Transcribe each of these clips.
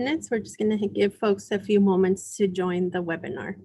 minutes. We're just going to give folks a few moments to join the webinar.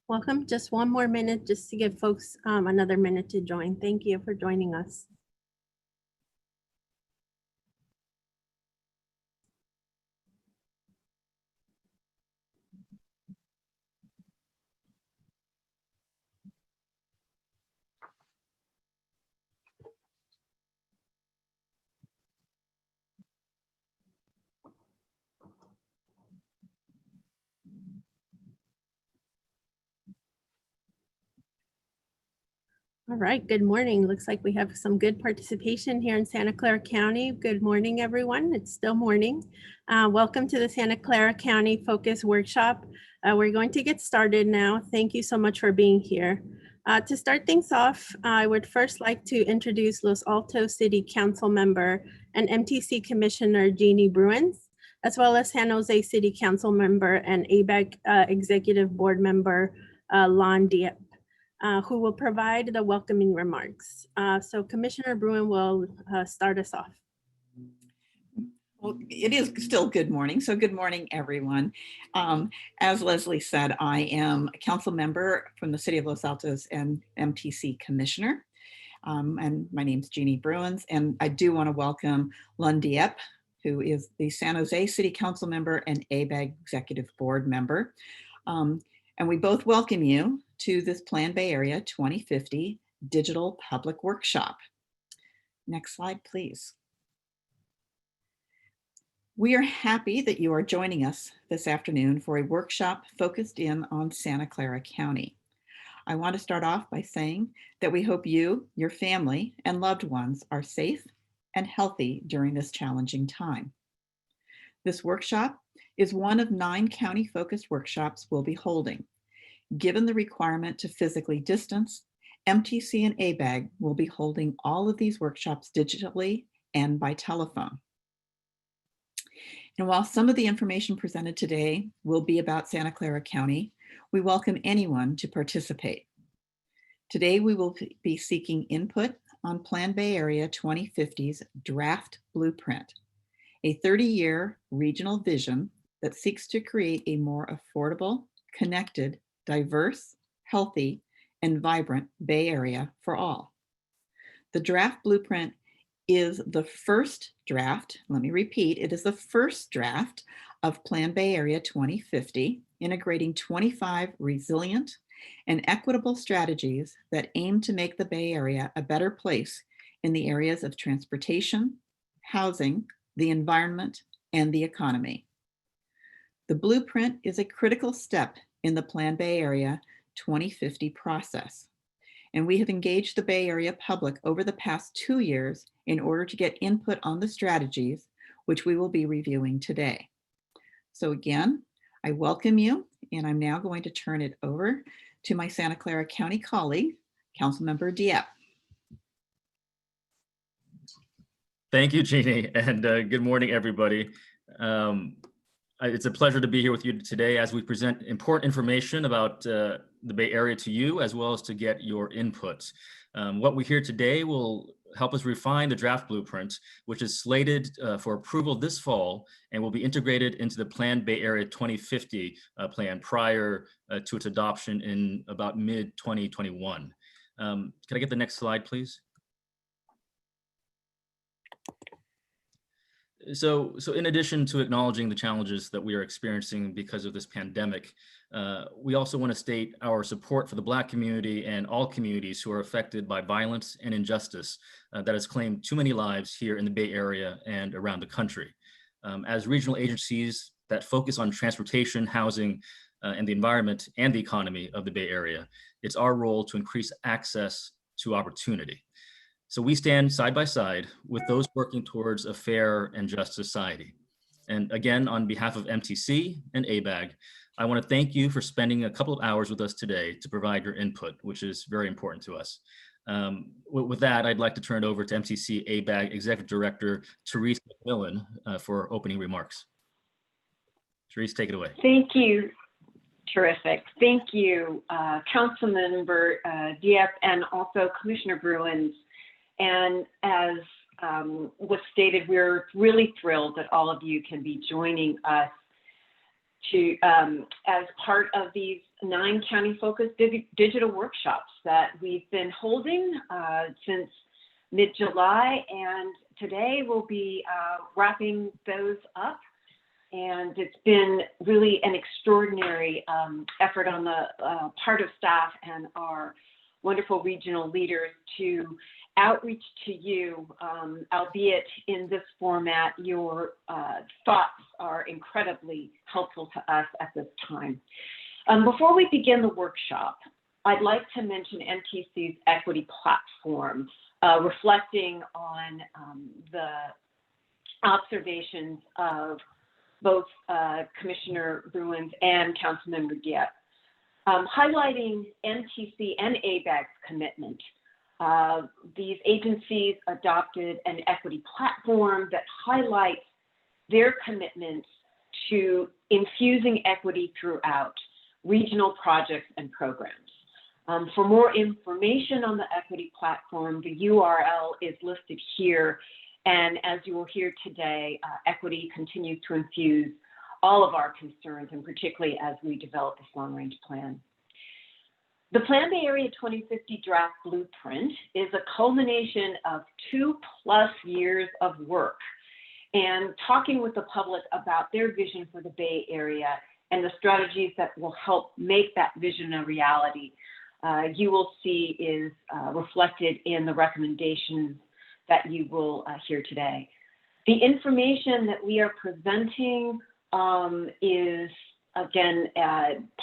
Welcome. Just one more minute just to give folks another minute to join. Thank you for joining us. All right, good morning. Looks like we have some good participation here in Santa Clara County. Good morning, everyone. It's still morning. Welcome to the Santa Clara County Focus Workshop. We're going to get started now. Thank you so much for being here. To start things off, I would first like to introduce Los Altos City Council member and MTC Commissioner Jeannie Bruins, as well as San Jose City Council member and ABAG Executive Board member Lon Dieppe. Who will provide the welcoming remarks. So Commissioner Bruin will start us off. Well, it is still good morning. So good morning, everyone. As Leslie said, I am a council member from the City of Los Altos and MTC Commissioner. And my name is Jeannie Bruins. And I do want to welcome Lon Dieppe, who is the San Jose City Council member and ABAG Executive Board member. And we both welcome you to this Plan Bay Area 2050 Digital Public Workshop. Next slide, please. We are happy that you are joining us this afternoon for a workshop focused in on Santa Clara County. I want to start off by saying that we hope you, your family, and loved ones are safe and healthy during this challenging time. This workshop is one of 9 county-focused workshops we'll be holding. Given the requirement to physically distance, MTC and ABAG will be holding all of these workshops digitally and by telephone. And while some of the information presented today will be about Santa Clara County, we welcome anyone to participate. Today, we will be seeking input on Plan Bay Area 2050's draft blueprint, a 30-year regional vision that seeks to create a more affordable, connected, diverse, healthy, and vibrant Bay Area for all. The draft blueprint is the first draft, let me repeat, it is the first draft of Plan Bay Area 2050, integrating 25 resilient and equitable strategies that aim to make the Bay Area a better place in the areas of transportation, housing, the environment, and the economy. The blueprint is a critical step in the Plan Bay Area 2050 process. And we have engaged the Bay Area public over the past 2 years in order to get input on the strategies, which we will be reviewing today. So again, I welcome you, and I'm now going to turn it over to my Santa Clara County colleague, Councilmember Dieppe. Thank you, Jeannie, and good morning, everybody. It's a pleasure to be here with you today as we present important information about the Bay Area to you, as well as to get your input. What we hear today will help us refine the draft blueprint, which is slated for approval this fall and will be integrated into the Plan Bay Area 2050 plan prior to its adoption in about mid-2021. Can I get the next slide, please? So in addition to acknowledging the challenges that we are experiencing because of this pandemic, we also want to state our support for the Black community and all communities who are affected by violence and injustice that has claimed too many lives here in the Bay Area and around the country. As regional agencies that focus on transportation, housing, and the environment and the economy of the Bay Area, it's our role to increase access to opportunity. So we stand side by side with those working towards a fair and just society. And again, on behalf of MTC and ABAG, I want to thank you for spending a couple of hours with us today to provide your input, which is very important to us. With that, I'd like to turn it over to MTC ABAG Executive Director, Therese McMillan, for opening remarks. Therese, take it away. Thank you. Terrific. Thank you, Councilmember Dieppe and also Commissioner Bruins. And as was stated, we're really thrilled that all of you can be joining us to as part of these 9 county-focused digital workshops that we've been holding since mid-July, and today we'll be wrapping those up. And it's been really an extraordinary effort on the part of staff and our wonderful regional leaders to outreach to you, albeit in this format. Your thoughts are incredibly helpful to us at this time. Before we begin the workshop, I'd like to mention MTC's equity platform, reflecting on the observations of both Commissioner Bruins and Councilmember Dieppe, highlighting MTC and ABAG's commitment. These agencies adopted an equity platform that highlights their commitments to infusing equity throughout regional projects and programs. For more information on the equity platform, the URL is listed here. And as you will hear today, equity continues to infuse all of our concerns, and particularly as we develop this long-range plan. The Plan Bay Area 2050 Draft Blueprint is a culmination of 2+ years of work and talking with the public about their vision for the Bay Area and the strategies that will help make that vision a reality. You will see is reflected in the recommendations that you will hear today. The information that we are presenting is, again,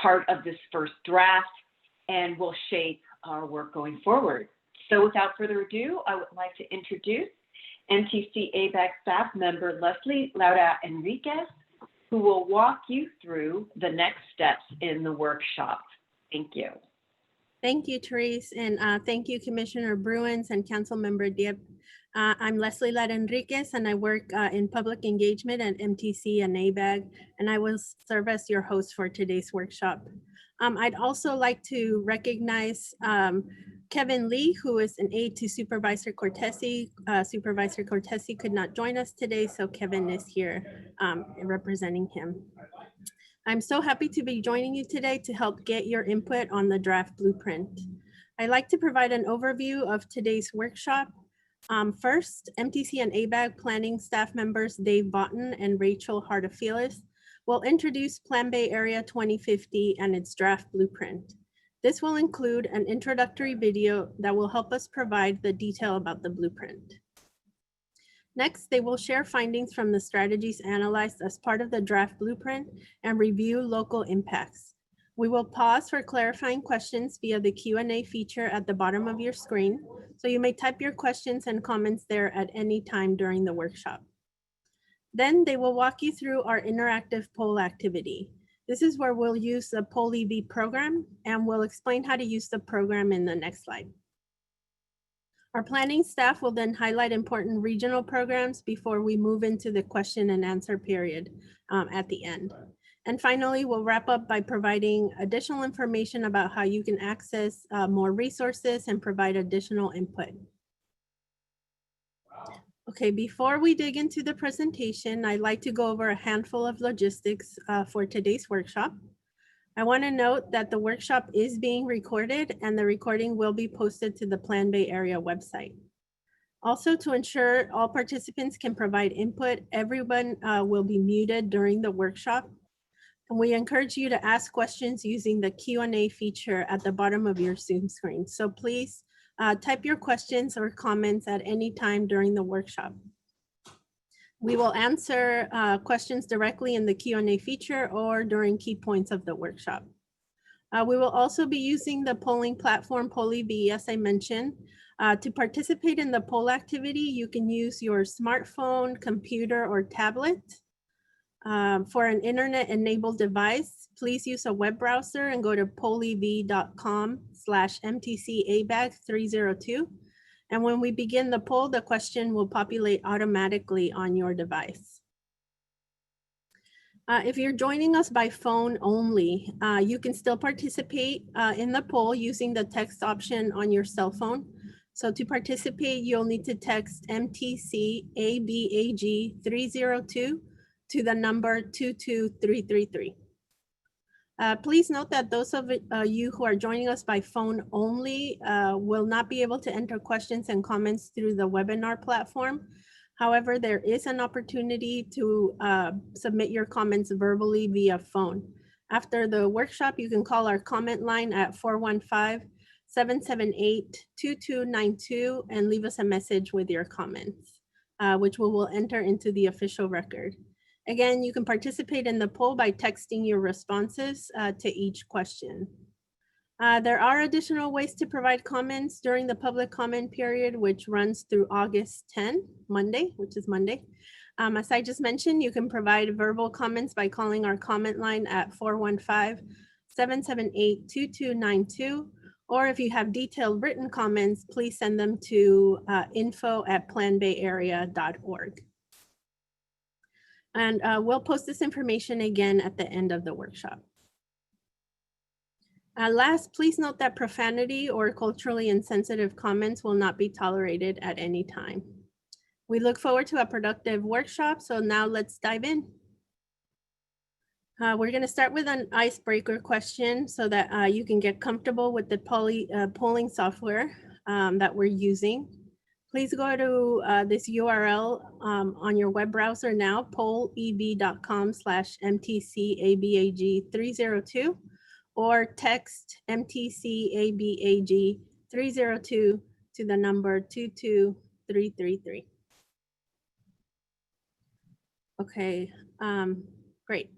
part of this first draft and will shape our work going forward. So without further ado, I would like to introduce MTC ABAG staff member Leslie Lauda Enriquez, who will walk you through the next steps in the workshop. Thank you. Thank you, Therese, and thank you, Commissioner Bruins and Councilmember Dieppe. I'm Leslie Lauda Enriquez, and I work in public engagement at MTC and ABAG, and I will serve as your host for today's workshop. I'd also like to recognize Kevin Lee, who is an aide to Supervisor Cortesi. Supervisor Cortesi could not join us today, so Kevin is here representing him. I'm so happy to be joining you today to help get your input on the draft blueprint. I'd like to provide an overview of today's workshop. First, MTC and ABAG planning staff members Dave Botten and Rachel Hartofelis will introduce Plan Bay Area 2050 and its draft blueprint. This will include an introductory video that will help us provide the detail about the blueprint. Next, they will share findings from the strategies analyzed as part of the draft blueprint and review local impacts. We will pause for clarifying questions via the Q&A feature at the bottom of your screen, so you may type your questions and comments there at any time during the workshop. Then they will walk you through our interactive poll activity. This is where we'll use the Poll EV program, and we'll explain how to use the program in the next slide. Our planning staff will then highlight important regional programs before we move into the question and answer period at the end. And finally, we'll wrap up by providing additional information about how you can access more resources and provide additional input. Okay, before we dig into the presentation, I'd like to go over a handful of logistics for today's workshop. I want to note that the workshop is being recorded and the recording will be posted to the Plan Bay Area website. Also, to ensure all participants can provide input, everyone will be muted during the workshop. And we encourage you to ask questions using the Q&A feature at the bottom of your Zoom screen. So please type your questions or comments at any time during the workshop. We will answer questions directly in the Q&A feature or during key points of the workshop. We will also be using the polling platform PollyV, as I mentioned. To participate in the poll activity, you can use your smartphone, computer, or tablet. For an internet-enabled device, please use a web browser and go to pollyv.com/mtcabag302. And when we begin the poll, the question will populate automatically on your device. If you're joining us by phone only, you can still participate in the poll using the text option on your cell phone. So to participate, you'll need to text MTCABAG302 to the number 22333. Please note that those of you who are joining us by phone only will not be able to enter questions and comments through the webinar platform. However, there is an opportunity to submit your comments verbally via phone. After the workshop, you can call our comment line at 415-778-2292 and leave us a message with your comments, which we will enter into the official record. Again, you can participate in the poll by texting your responses to each question. There are additional ways to provide comments during the public comment period, which runs through August 10, Monday, which is Monday. As I just mentioned, you can provide verbal comments by calling our comment line at 415-778-2292. Or if you have detailed written comments, please send them to info@planbayarea.org. And we'll post this information again at the end of the workshop. Last, please note that profanity or culturally insensitive comments will not be tolerated at any time. We look forward to a productive workshop, so now let's dive in. We're going to start with an icebreaker question so that you can get comfortable with the polling software that we're using. Please go to this URL on your web browser now, pollev.com/mtcabag302, or text MTCABAG302 to the number 22333. Okay, great.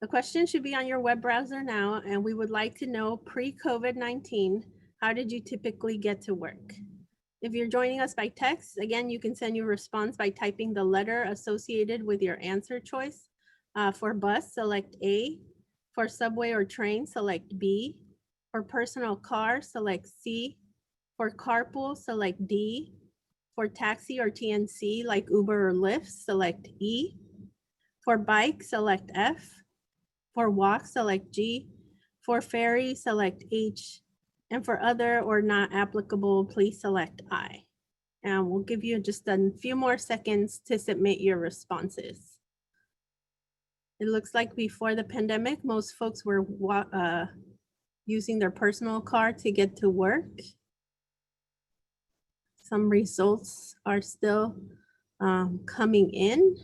The question should be on your web browser now, and we would like to know, pre-COVID-19, how did you typically get to work? If you're joining us by text, again, you can send your response by typing the letter associated with your answer choice. For bus, select A. For subway or train, select B. For personal car, select C. For carpool, select D. For taxi or TNC, like Uber or Lyft, select E. For bike, select F. For walk, select G. For ferry, select H. And for other or not applicable, please select I. And we'll give you just a few more seconds to submit your responses. It looks like before the pandemic, most folks were using their personal car to get to work. Some results are still coming in.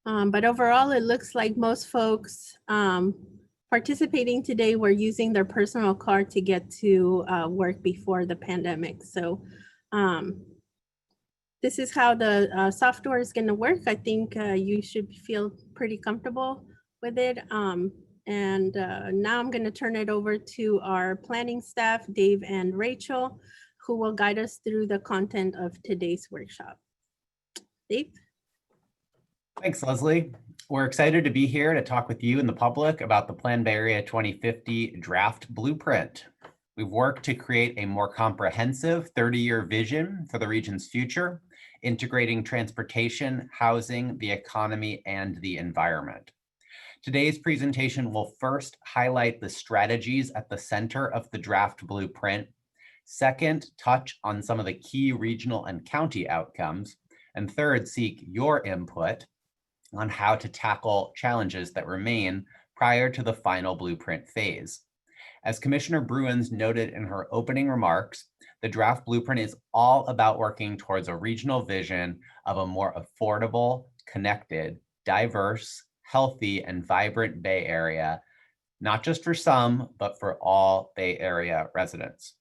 But overall, it looks like most folks participating today were using their personal car to get to work before the pandemic. So this is how the software is going to work. I think you should feel pretty comfortable with it. And now I'm going to turn it over to our planning staff, Dave and Rachel, who will guide us through the content of today's workshop. Dave? Thanks, Leslie. We're excited to be here to talk with you and the public about the Plan Bay Area 2050 draft blueprint. We've worked to create a more comprehensive 30-year vision for the region's future, integrating transportation, housing, the economy, and the environment. Today's presentation will first highlight the strategies at the center of the draft blueprint. Second, touch on some of the key regional and county outcomes. And third, seek your input on how to tackle challenges that remain prior to the final blueprint phase. As Commissioner Bruins noted in her opening remarks, the draft blueprint is all about working towards a regional vision of a more affordable, connected, diverse, healthy, and vibrant Bay Area, not just for some, but for all Bay Area residents.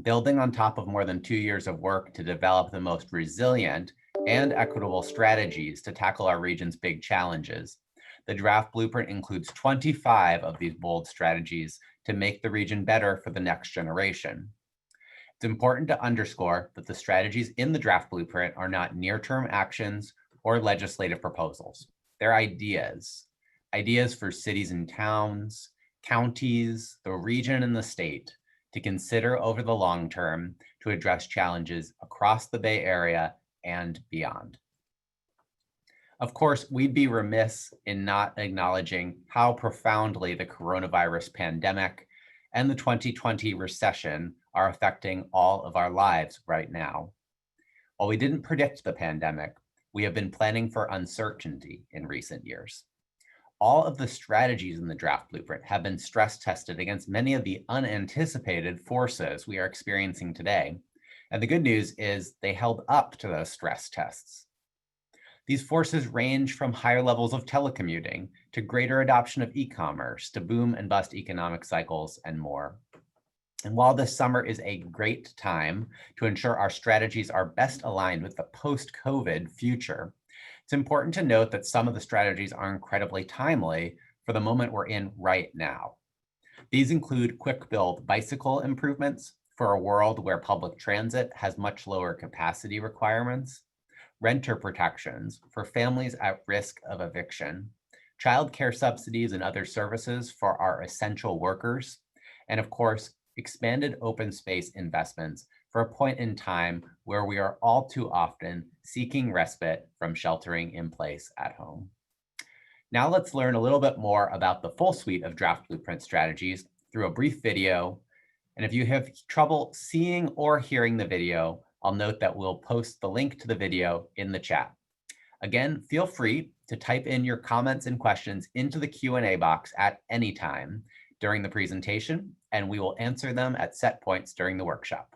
Building on top of more than 2 years of work to develop the most resilient and equitable strategies to tackle our region's big challenges, the draft blueprint includes 25 of these bold strategies to make the region better for the next generation. It's important to underscore that the strategies in the draft blueprint are not near-term actions or legislative proposals. They're ideas for cities and towns, counties, the region, and the state to consider over the long term to address challenges across the Bay Area and beyond. Of course, we'd be remiss in not acknowledging how profoundly the coronavirus pandemic and the 2020 recession are affecting all of our lives right now. While we didn't predict the pandemic, we have been planning for uncertainty in recent years. All of the strategies in the draft blueprint have been stress tested against many of the unanticipated forces we are experiencing today. And the good news is they held up to those stress tests. These forces range from higher levels of telecommuting to greater adoption of e-commerce to boom and bust economic cycles and more. And while this summer is a great time to ensure our strategies are best aligned with the post-COVID future, it's important to note that some of the strategies are incredibly timely for the moment we're in right now. These include quick build bicycle improvements for a world where public transit has much lower capacity requirements, renter protections for families at risk of eviction, childcare subsidies and other services for our essential workers, and of course, expanded open space investments for a point in time where we are all too often seeking respite from sheltering in place at home. Now let's learn a little bit more about the full suite of draft blueprint strategies through a brief video. And if you have trouble seeing or hearing the video, I'll note that we'll post the link to the video in the chat. Again, feel free to type in your comments and questions into the Q&A box at any time during the presentation, and we will answer them at set points during the workshop.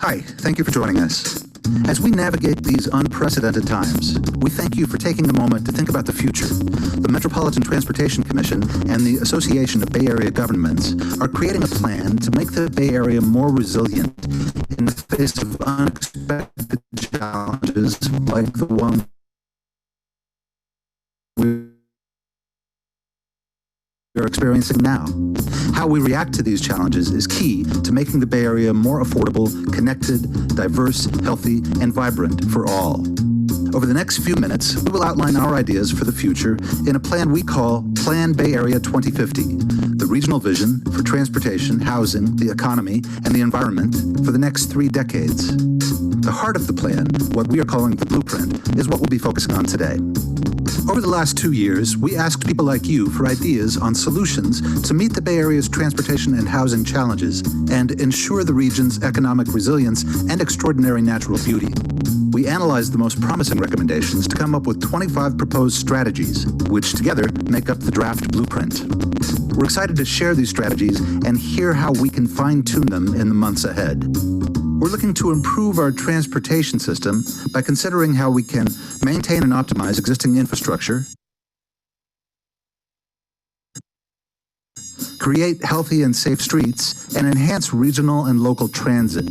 Hi, thank you for joining us. As we navigate these unprecedented times, we thank you for taking a moment to think about the future. The Metropolitan Transportation Commission and the Association of Bay Area Governments are creating a plan to make the Bay Area more resilient in the face of unexpected challenges like the one we're experiencing now. How we react to these challenges is key to making the Bay Area more affordable, connected, diverse, healthy, and vibrant for all. Over the next few minutes, we will outline our ideas for the future in a plan we call Plan Bay Area 2050, the regional vision for transportation, housing, the economy, and the environment for the next 3 decades. The heart of the plan, what we are calling the blueprint, is what we'll be focusing on today. Over the last 2 years, we asked people like you for ideas on solutions to meet the Bay Area's transportation and housing challenges and ensure the region's economic resilience and extraordinary natural beauty. We analyzed the most promising recommendations to come up with 25 proposed strategies, which together make up the draft blueprint. We're excited to share these strategies and hear how we can fine-tune them in the months ahead. We're looking to improve our transportation system by considering how we can maintain and optimize existing infrastructure, create healthy and safe streets, and enhance regional and local transit.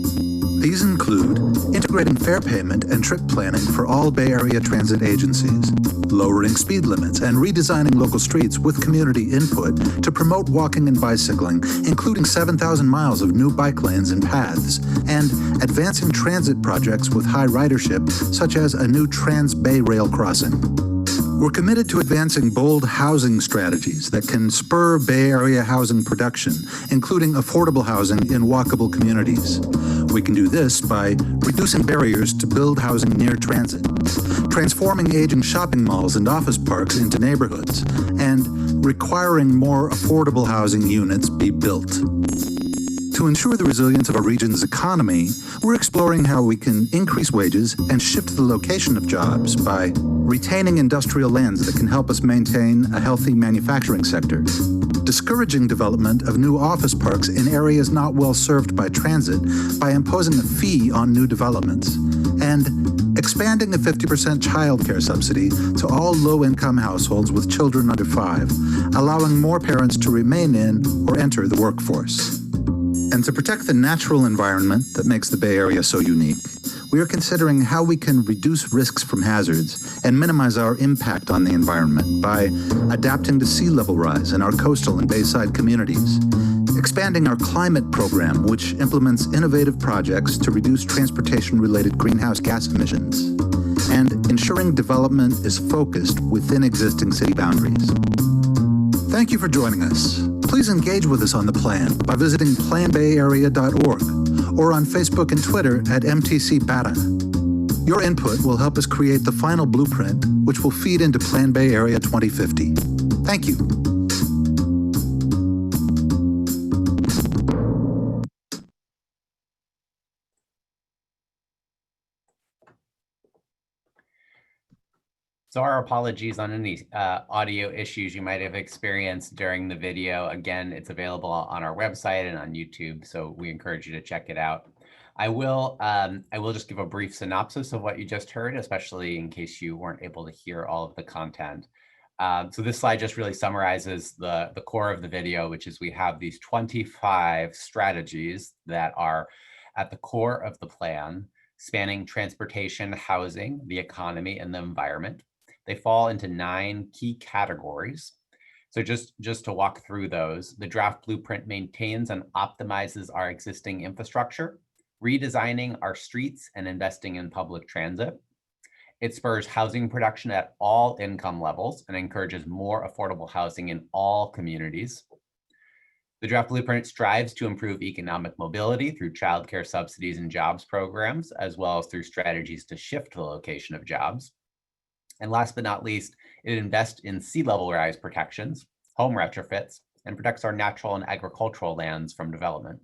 These include integrating fare payment and trip planning for all Bay Area transit agencies, lowering speed limits and redesigning local streets with community input to promote walking and bicycling, including 7,000 miles of new bike lanes and paths, and advancing transit projects with high ridership, such as a new Trans-Bay rail crossing. We're committed to advancing bold housing strategies that can spur Bay Area housing production, including affordable housing in walkable communities. We can do this by reducing barriers to build housing near transit, transforming aging shopping malls and office parks into neighborhoods, and requiring more affordable housing units be built. To ensure the resilience of our region's economy, we're exploring how we can increase wages and shift the location of jobs by retaining industrial lands that can help us maintain a healthy manufacturing sector, discouraging development of new office parks in areas not well served by transit by imposing a fee on new developments, and expanding a 50% childcare subsidy to all low-income households with children under 5, allowing more parents to remain in or enter the workforce. And to protect the natural environment that makes the Bay Area so unique, we are considering how we can reduce risks from hazards and minimize our impact on the environment by adapting to sea level rise in our coastal and bayside communities, expanding our climate program, which implements innovative projects to reduce transportation-related greenhouse gas emissions, and ensuring development is focused within existing city boundaries. Thank you for joining us. Please engage with us on the plan by visiting planbayarea.org or on Facebook and Twitter at MTC-BATA. Your input will help us create the final blueprint, which will feed into Plan Bay Area 2050. Thank you. So our apologies on any audio issues you might have experienced during the video. Again, it's available on our website and on YouTube, so we encourage you to check it out. I will just give a brief synopsis of what you just heard, especially in case you weren't able to hear all of the content. So this slide just really summarizes the core of the video, which is we have these 25 strategies that are at the core of the plan, spanning transportation, housing, the economy, and the environment. They fall into 9 key categories. So just to walk through those, the draft blueprint maintains and optimizes our existing infrastructure, redesigning our streets and investing in public transit. It spurs housing production at all income levels and encourages more affordable housing in all communities. The draft blueprint strives to improve economic mobility through childcare subsidies and jobs programs, as well as through strategies to shift the location of jobs. And last but not least, it invests in sea level rise protections, home retrofits, and protects our natural and agricultural lands from development.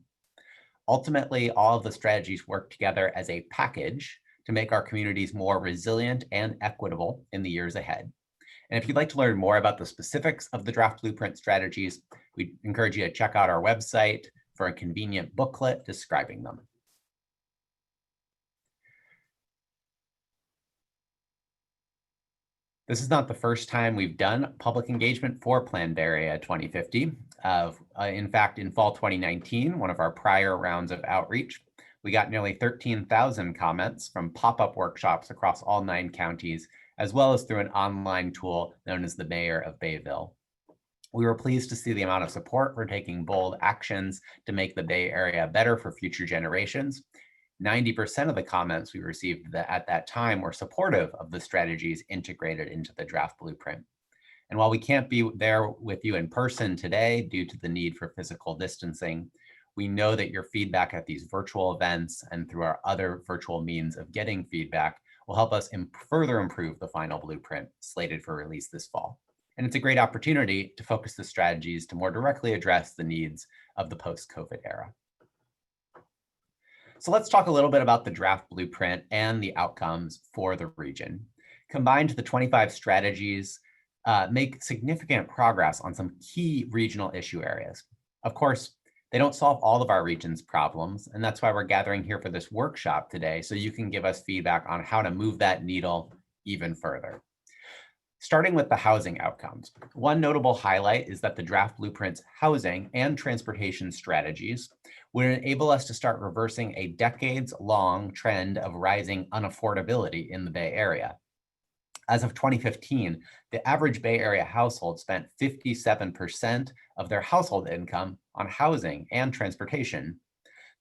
Ultimately, all of the strategies work together as a package to make our communities more resilient and equitable in the years ahead. And if you'd like to learn more about the specifics of the draft blueprint strategies, we encourage you to check out our website for a convenient booklet describing them. This is not the first time we've done public engagement for Plan Bay Area 2050. In fact, in fall 2019, one of our prior rounds of outreach, we got nearly 13,000 comments from pop-up workshops across all 9 counties, as well as through an online tool known as the Mayor of Bayville. We were pleased to see the amount of support for taking bold actions to make the Bay Area better for future generations. 90% of the comments we received at that time were supportive of the strategies integrated into the draft blueprint. And while we can't be there with you in person today due to the need for physical distancing, we know that your feedback at these virtual events and through our other virtual means of getting feedback will help us further improve the final blueprint slated for release this fall. And it's a great opportunity to focus the strategies to more directly address the needs of the post-COVID era. So let's talk a little bit about the draft blueprint and the outcomes for the region. Combined, the 25 strategies make significant progress on some key regional issue areas. Of course, they don't solve all of our region's problems, and that's why we're gathering here for this workshop today, so you can give us feedback on how to move that needle even further. Starting with the housing outcomes, one notable highlight is that the draft blueprint's housing and transportation strategies would enable us to start reversing a decades-long trend of rising unaffordability in the Bay Area. As of 2015, the average Bay Area household spent 57% of their household income on housing and transportation.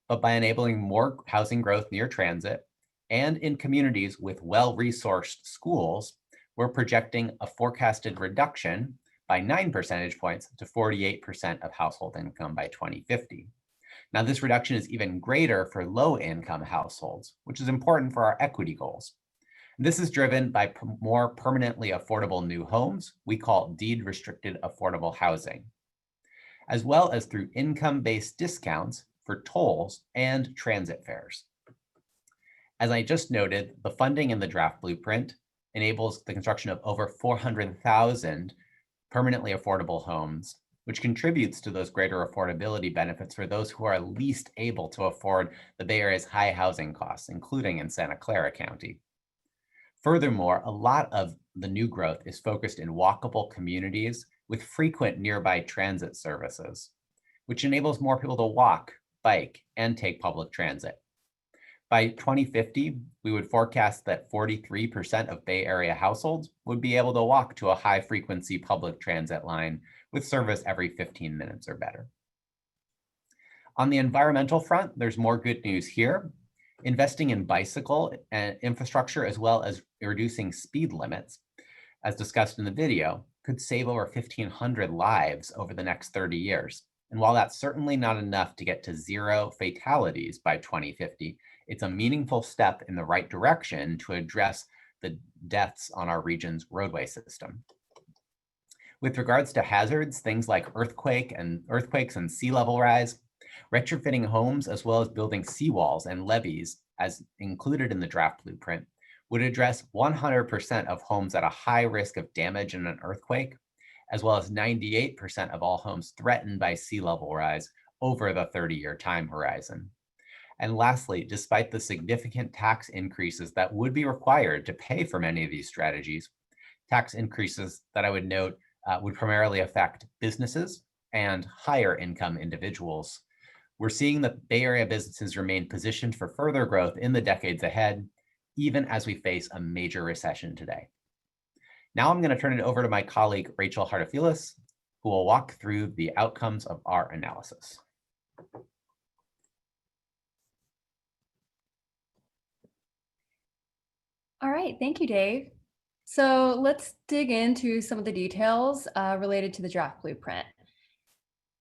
But by enabling more housing growth near transit and in communities with well-resourced schools, we're projecting a forecasted reduction by 9 percentage points to 48% of household income by 2050. Now, this reduction is even greater for low-income households, which is important for our equity goals. This is driven by more permanently affordable new homes we call deed-restricted affordable housing, as well as through income-based discounts for for tolls and transit fares. As I just noted, the funding in the draft blueprint enables the construction of over 400,000 permanently affordable homes, which contributes to those greater affordability benefits for those who are least able to afford the Bay Area's high housing costs, including in Santa Clara County. Furthermore, a lot of the new growth is focused in walkable communities with frequent nearby transit services, which enables more people to walk, bike, and take public transit. By 2050, we would forecast that 43% of Bay Area households would be able to walk to a high-frequency public transit line with service every 15 minutes or better. On the environmental front, there's more good news here. Investing in bicycle and infrastructure, as well as reducing speed limits, as discussed in the video, could save over 1,500 lives over the next 30 years. And while that's certainly not enough to get to zero fatalities by 2050, it's a meaningful step in the right direction to address the deaths on our region's roadway system. With regards to hazards, things like earthquakes and sea level rise, retrofitting homes as well as building seawalls and levees, as included in the draft blueprint, would address 100% of homes at a high risk of damage in an earthquake, as well as 98% of all homes threatened by sea level rise over the 30-year time horizon. And lastly, despite the significant tax increases that would be required to pay for many of these strategies, tax increases that I would note would primarily affect businesses and higher income individuals. We're seeing that Bay Area businesses remain positioned for further growth in the decades ahead, even as we face a major recession today. Now I'm going to turn it over to my colleague, Rachel Hartofilis, who will walk through the outcomes of our analysis. All right, thank you, Dave. So let's dig into some of the details related to the draft blueprint.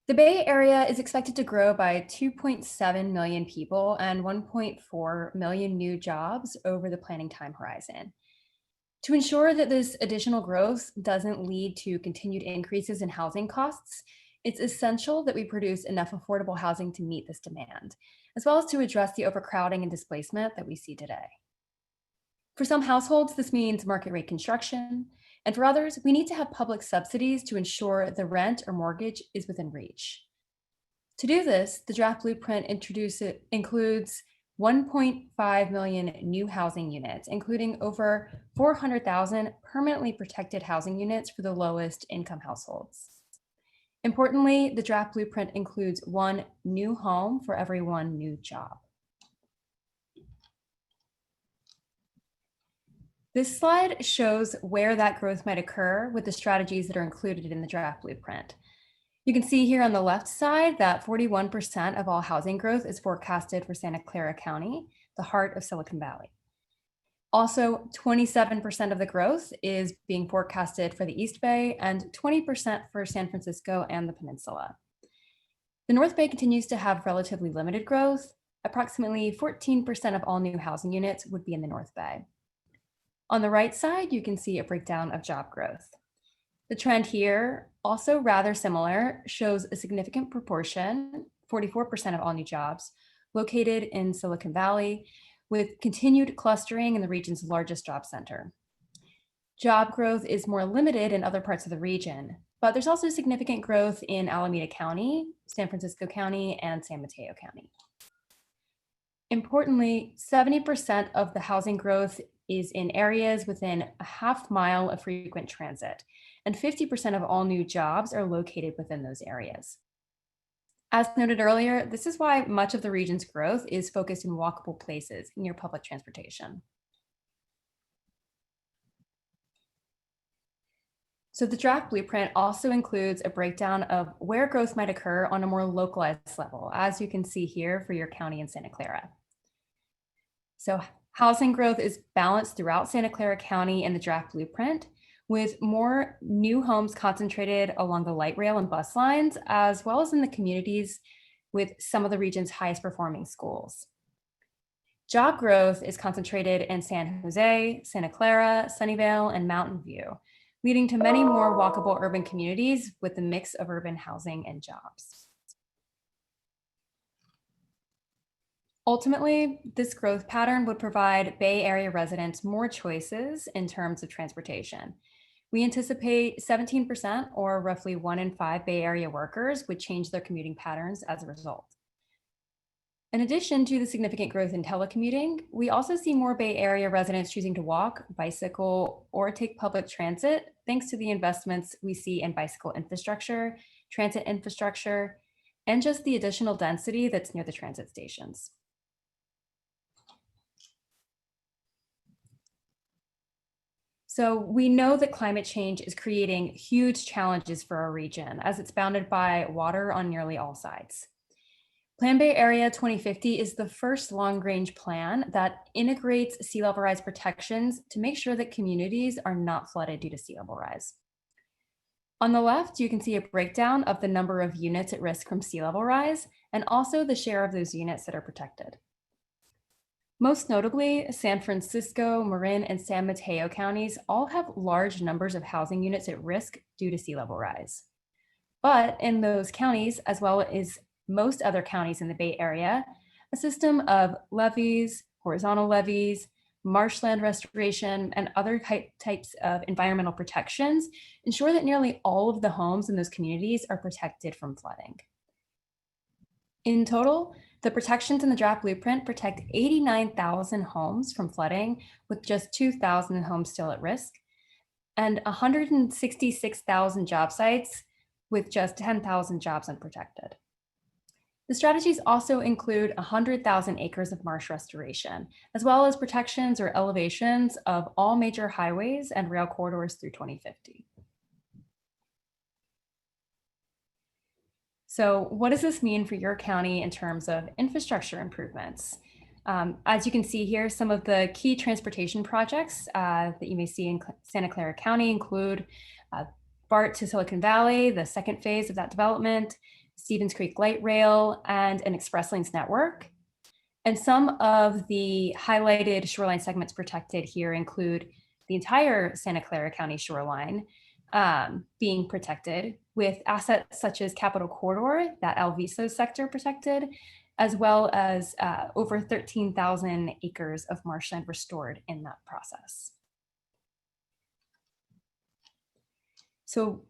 The Bay Area is expected to grow by 2.7 million people and 1.4 million new jobs over the planning time horizon. To ensure that this additional growth doesn't lead to continued increases in housing costs, it's essential that we produce enough affordable housing to meet this demand, as well as to address the overcrowding and displacement that we see today. For some households, this means market rate construction, and for others, we need to have public subsidies to ensure the rent or mortgage is within reach. To do this, the draft blueprint includes 1.5 million new housing units, including over 400,000 permanently protected housing units for the lowest income households. Importantly, the draft blueprint includes 1 new home for every 1 new job. This slide shows where that growth might occur with the strategies that are included in the draft blueprint. You can see here on the left side that 41% of all housing growth is forecasted for Santa Clara County, the heart of Silicon Valley. Also, 27% of the growth is being forecasted for the East Bay and 20% for San Francisco and the Peninsula. The North Bay continues to have relatively limited growth. Approximately 14% of all new housing units would be in the North Bay. On the right side, you can see a breakdown of job growth. The trend here, also rather similar, shows a significant proportion, 44% of all new jobs, located in Silicon Valley, with continued clustering in the region's largest job center. Job growth is more limited in other parts of the region, but there's also significant growth in Alameda County, San Francisco County, and San Mateo County. Importantly, 70% of the housing growth is in areas within a half mile of frequent transit, and 50% of all new jobs are located within those areas. As noted earlier, this is why much of the region's growth is focused in walkable places near public transportation. So the draft blueprint also includes a breakdown of where growth might occur on a more localized level, as you can see here for your county in Santa Clara. So housing growth is balanced throughout Santa Clara County in the draft blueprint, with more new homes concentrated along the light rail and bus lines, as well as in the communities with some of the region's highest performing schools. Job growth is concentrated in San Jose, Santa Clara, Sunnyvale, and Mountain View, leading to many more walkable urban communities with a mix of urban housing and jobs. Ultimately, this growth pattern would provide Bay Area residents more choices in terms of transportation. We anticipate 17%, or roughly 1 in 5 Bay Area workers, would change their commuting patterns as a result. In addition to the significant growth in telecommuting, we also see more Bay Area residents choosing to walk, bicycle, or take public transit, thanks to the investments we see in bicycle infrastructure, transit infrastructure, and just the additional density that's near the transit stations. So we know that climate change is creating huge challenges for our region, as it's bounded by water on nearly all sides. Plan Bay Area 2050 is the first long-range plan that integrates sea level rise protections to make sure that communities are not flooded due to sea level rise. On the left, you can see a breakdown of the number of units at risk from sea level rise, and also the share of those units that are protected. Most notably, San Francisco, Marin, and San Mateo counties all have large numbers of housing units at risk due to sea level rise. But in those counties, as well as most other counties in the Bay Area, a system of levees, horizontal levees, marshland restoration, and other types of environmental protections ensure that nearly all of the homes in those communities are protected from flooding. In total, the protections in the draft blueprint protect 89,000 homes from flooding, with just 2,000 homes still at risk, and 166,000 job sites with just 10,000 jobs unprotected. The strategies also include 100,000 acres of marsh restoration, as well as protections or elevations of all major highways and rail corridors through 2050. So what does this mean for your county in terms of infrastructure improvements? As you can see here, some of the key transportation projects that you may see in Santa Clara County include BART to Silicon Valley, the second phase of that development, Stevens Creek Light Rail, and an Express Lanes network. And some of the highlighted shoreline segments protected here include the entire Santa Clara County shoreline being protected, with assets such as Capitol Corridor, that Alviso sector protected, as well as over 13,000 acres of marshland restored in that process. So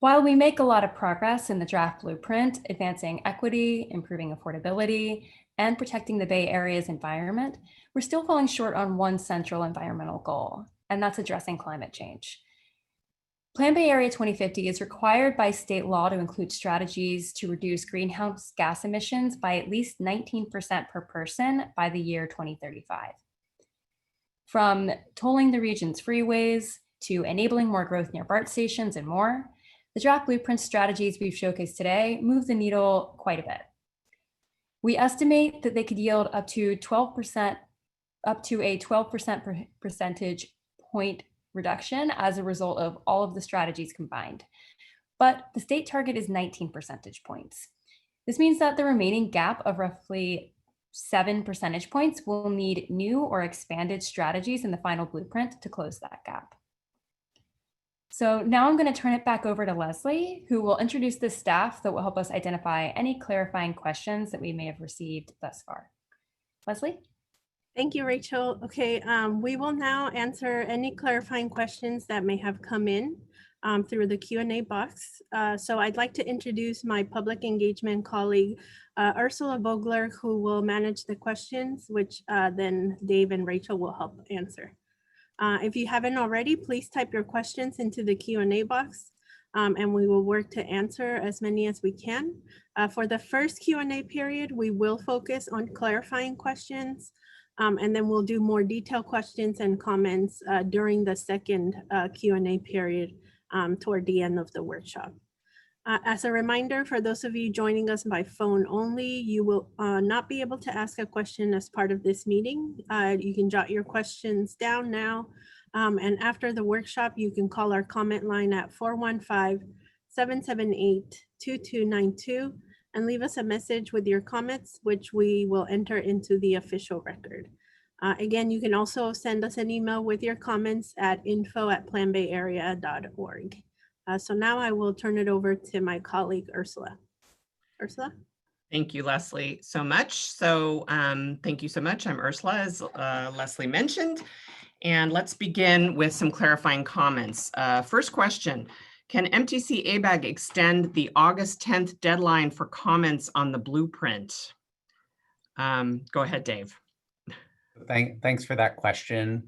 while we make a lot of progress in the draft blueprint, advancing equity, improving affordability, and protecting the Bay Area's environment, we're still falling short on one central environmental goal, and that's addressing climate change. Plan Bay Area 2050 is required by state law to include strategies to reduce greenhouse gas emissions by at least 19% per person by the year 2035. From tolling the region's freeways to enabling more growth near BART stations and more, the draft blueprint strategies we've showcased today move the needle quite a bit. We estimate that they could yield up to a 12% percentage point reduction as a result of all of the strategies combined. But the state target is 19 percentage points. This means that the remaining gap of roughly 7 percentage points will need new or expanded strategies in the final blueprint to close that gap. So now I'm going to turn it back over to Leslie, who will introduce the staff that will help us identify any clarifying questions that we may have received thus far. Leslie? Thank you, Rachel. Okay, we will now answer any clarifying questions that may have come in through the Q&A box. So I'd like to introduce my public engagement colleague, Ursula Vogler, who will manage the questions, which then Dave and Rachel will help answer. If you haven't already, please type your questions into the Q&A box, and we will work to answer as many as we can. For the first Q&A period, we will focus on clarifying questions, and then we'll do more detailed questions and comments during the second Q&A period toward the end of the workshop. As a reminder, for those of you joining us by phone only, you will not be able to ask a question as part of this meeting. You can jot your questions down now, and after the workshop, you can call our comment line at 415-778-2292 and leave us a message with your comments, which we will enter into the official record. Again, you can also send us an email with your comments at info@planbayarea.org. So now I will turn it over to my colleague, Ursula. Ursula? Thank you, Leslie, so much. So thank you so much. I'm Ursula, as Leslie mentioned. And let's begin with some clarifying comments. First question, can MTC ABAG extend the August 10th deadline for comments on the blueprint? Go ahead, Dave. Thanks for that question.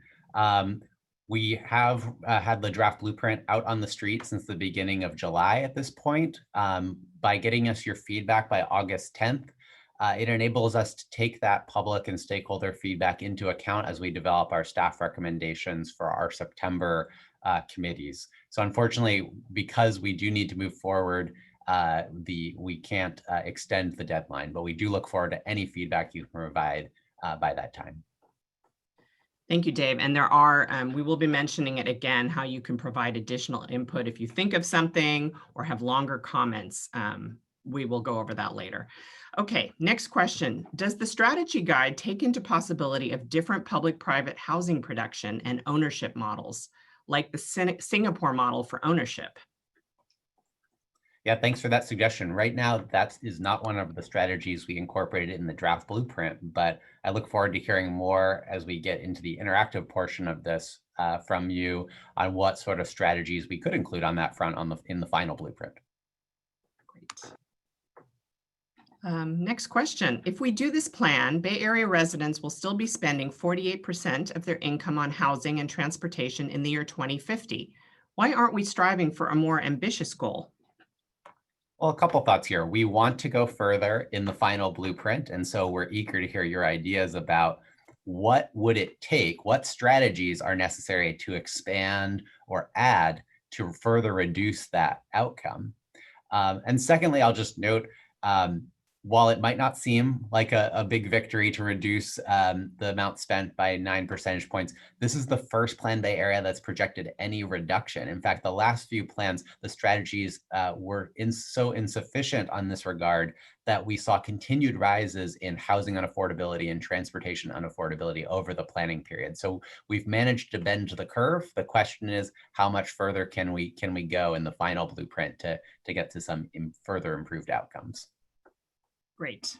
We have had the draft blueprint out on the street since the beginning of July at this point. By getting us your feedback by August 10th, it enables us to take that public and stakeholder feedback into account as we develop our staff recommendations for our September committees. So unfortunately, because we do need to move forward, we can't extend the deadline, but we do look forward to any feedback you can provide by that time. Thank you, Dave. And there are, we will be mentioning it again, how you can provide additional input if you think of something or have longer comments. We will go over that later. Okay, next question. Does the strategy guide take into possibility of different public-private housing production and ownership models, like the Singapore model for ownership? Yeah, thanks for that suggestion. Right now, that is not one of the strategies we incorporated in the draft blueprint, but I look forward to hearing more as we get into the interactive portion of this from you on what sort of strategies we could include on that front in the final blueprint. Great. Next question. If we do this plan, Bay Area residents will still be spending 48% of their income on housing and transportation in the year 2050. Why aren't we striving for a more ambitious goal? Well, a couple thoughts here. We want to go further in the final blueprint, and so we're eager to hear your ideas about what would it take, what strategies are necessary to expand or add to further reduce that outcome. And secondly, I'll just note, while it might not seem like a big victory to reduce the amount spent by 9 percentage points, this is the first Plan Bay Area that's projected any reduction. In fact, the last few plans, the strategies were so insufficient on this regard that we saw continued rises in housing unaffordability and transportation unaffordability over the planning period. So we've managed to bend the curve. The question is, how much further can we go in the final blueprint to get to some further improved outcomes? Great.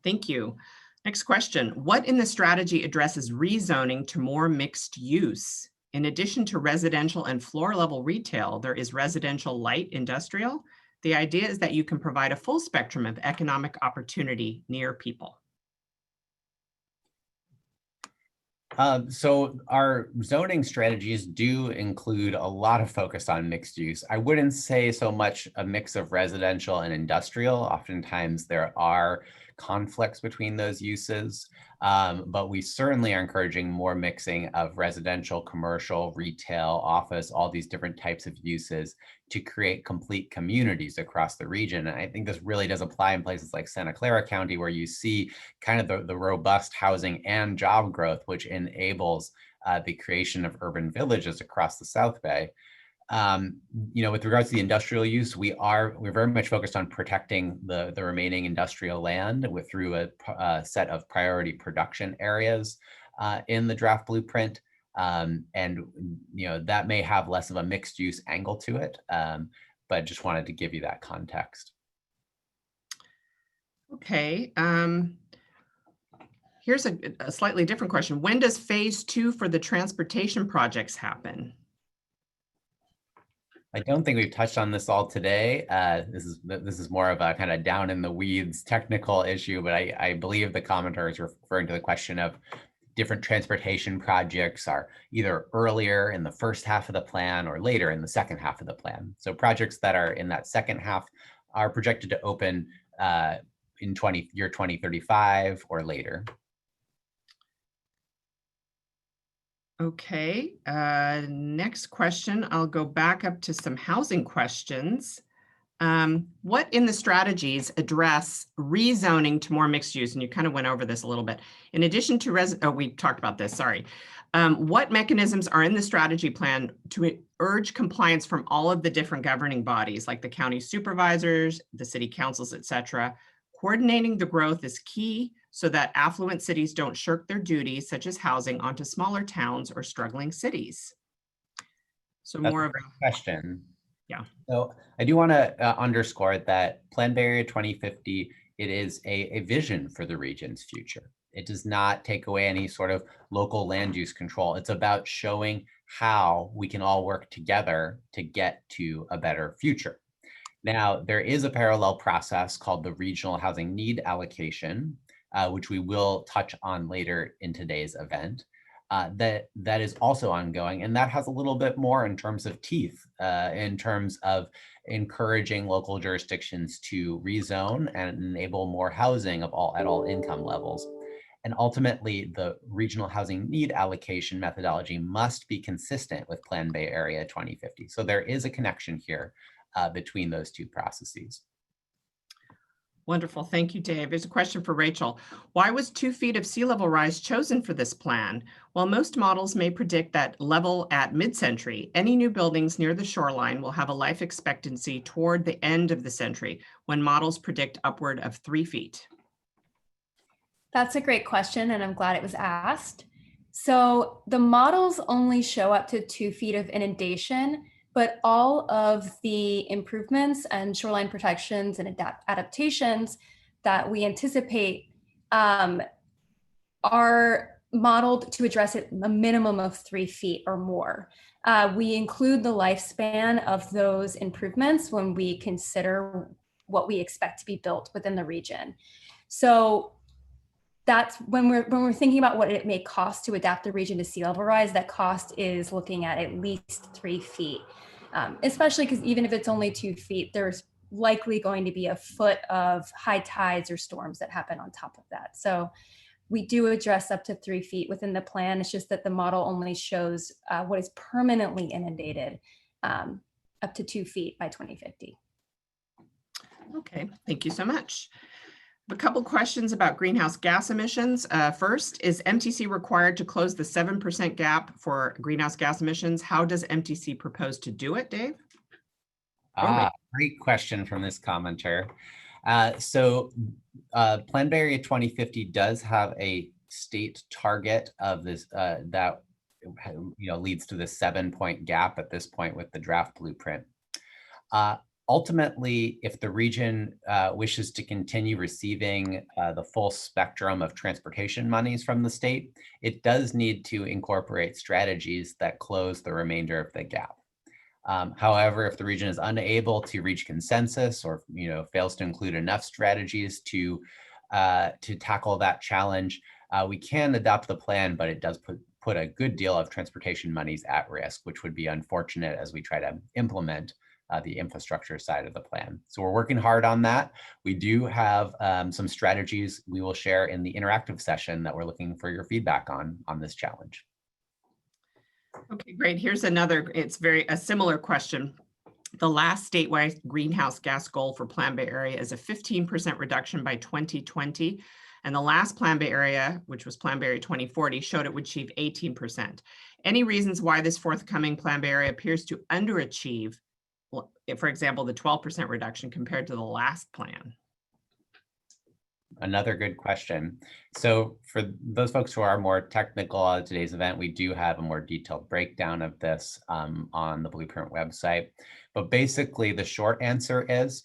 Thank you. Next question. What in the strategy addresses rezoning to more mixed use? In addition to residential and floor level retail, there is residential light industrial. The idea is that you can provide a full spectrum of economic opportunity near people. So our zoning strategies do include a lot of focus on mixed use. I wouldn't say so much a mix of residential and industrial. Oftentimes there are conflicts between those uses, but we certainly are encouraging more mixing of residential, commercial, retail, office, all these different types of uses to create complete communities across the region. And I think this really does apply in places like Santa Clara County, where you see kind of the robust housing and job growth, which enables the creation of urban villages across the South Bay. With regards to the industrial use, we're very much focused on protecting the remaining industrial land through a set of priority production areas in the draft blueprint. And that may have less of a mixed use angle to it, but just wanted to give you that context. Okay. Here's a slightly different question. When does phase 2 for the transportation projects happen? I don't think we've touched on this all today. This is more of a kind of down in the weeds technical issue, but I believe the commenter is referring to the question of different transportation projects are either earlier in the first half of the plan or later in the second half of the plan. So projects that are in that second half are projected to open in year 2035 or later. Okay, next question. I'll go back up to some housing questions. What in the strategies address rezoning to more mixed use? And you kind of went over this a little bit. In addition to we talked about this, sorry. What mechanisms are in the strategy plan to urge compliance from all of the different governing bodies, like the county supervisors, the city councils, et cetera? Coordinating the growth is key so that affluent cities don't shirk their duties, such as housing, onto smaller towns or struggling cities. So That's more a of great question. Yeah. So I do want to underscore that Plan Bay Area 2050 It is a vision for the region's future. It does not take away any sort of local land use control. It's about showing how we can all work together to get to a better future. Now, there is a parallel process called the Regional Housing Need Allocation, which we will touch on later in today's event. That is also ongoing, and that has a little bit more in terms of teeth, in terms of encouraging local jurisdictions to rezone and enable more housing at all income levels. And ultimately, the regional housing need allocation methodology must be consistent with Plan Bay Area 2050. So there is a connection here between those two processes. Wonderful. Thank you, Dave. There's a question for Rachel. Why was 2 feet of sea level rise chosen for this plan? While most models may predict that level at mid-century, any new buildings near the shoreline will have a life expectancy toward the end of the century when models predict upward of 3 feet. That's a great question, and I'm glad it was asked. So the models only show up to 2 feet of inundation, but all of the improvements and shoreline protections and adaptations that we anticipate are modeled to address it a minimum of 3 feet or more. We include the lifespan of those improvements when we consider what we expect to be built within the region. So that's when we're thinking about what it may cost to adapt the region to sea level rise, that cost is looking at least 3 feet, especially because even if it's only 2 feet, there's likely going to be a foot of high tides or storms that happen on top of that. So we do address up to 3 feet within the plan. It's just that the model only shows what is permanently inundated up to 2 feet by 2050. Okay, thank you so much. A couple questions about greenhouse gas emissions. First, is MTC required to close the 7% gap for greenhouse gas emissions? How does MTC propose to do it, Dave? Great question from this commenter. So Plan Bay Area 2050 does have a state target of this that leads to the 7-point gap at this point with the draft blueprint. Ultimately, if the region wishes to continue receiving the full spectrum of transportation monies from the state, it does need to incorporate strategies that close the remainder of the gap. However, if the region is unable to reach consensus or fails to include enough strategies to tackle that challenge, we can adopt the plan, but it does put a good deal of transportation monies at risk, which would be unfortunate as we try to implement the infrastructure side of the plan. So we're working hard on that. We do have some strategies we will share in the interactive session that we're looking for your feedback on this challenge. Okay, great. Here's another, it's a similar question. The last statewide greenhouse gas goal for Plan Bay Area is a 15% reduction by 2020. And the last Plan Bay Area, which was Plan Bay Area 2040, showed it would achieve 18%. Any reasons why this forthcoming Plan Bay Area appears to underachieve, for example, the 12% reduction compared to the last plan? Another good question. So for those folks who are more technical at today's event, we do have a more detailed breakdown of this on the Blueprint website. But basically, the short answer is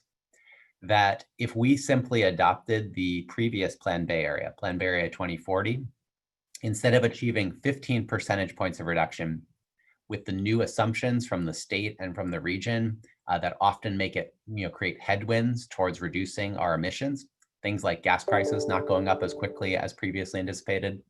that if we simply adopted the previous Plan Bay Area 2040, instead of achieving 15 percentage points of reduction, with the new assumptions from the state and from the region that often make it, create headwinds towards reducing our emissions, things like gas prices not going up as quickly as previously anticipated,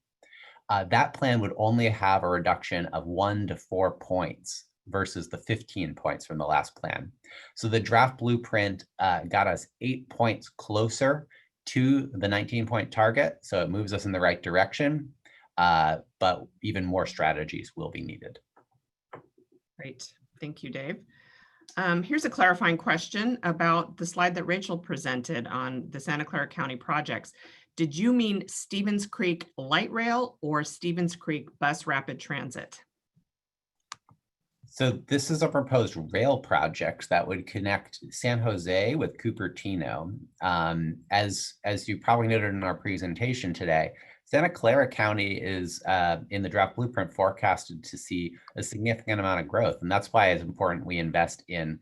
that plan would only have a reduction of 1 to 4 points versus the 15 points from the last plan. So the draft blueprint got us 8 points closer to the 19-point target. So it moves us in the right direction, but even more strategies will be needed. Great, thank you, Dave. Here's a clarifying question about the slide that Rachel presented on the Santa Clara County projects. Did you mean Stevens Creek Light Rail or Stevens Creek Bus Rapid Transit? So this is a proposed rail project that would connect San Jose with Cupertino. As you probably noted in our presentation today, Santa Clara County is in the draft blueprint forecasted to see a significant amount of growth. And that's why it's important we invest in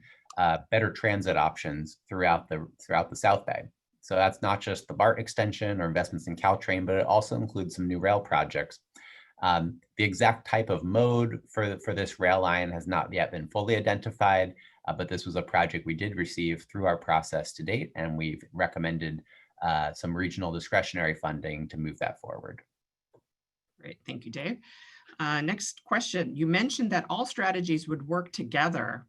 better transit options throughout the South Bay. So that's not just the BART extension or investments in Caltrain, but it also includes some new rail projects. The exact type of mode for this rail line has not yet been fully identified, but this was a project we did receive through our process to date, and we've recommended some regional discretionary funding to move that forward. Great, thank you, Dave. Next question. You mentioned that all strategies would work together.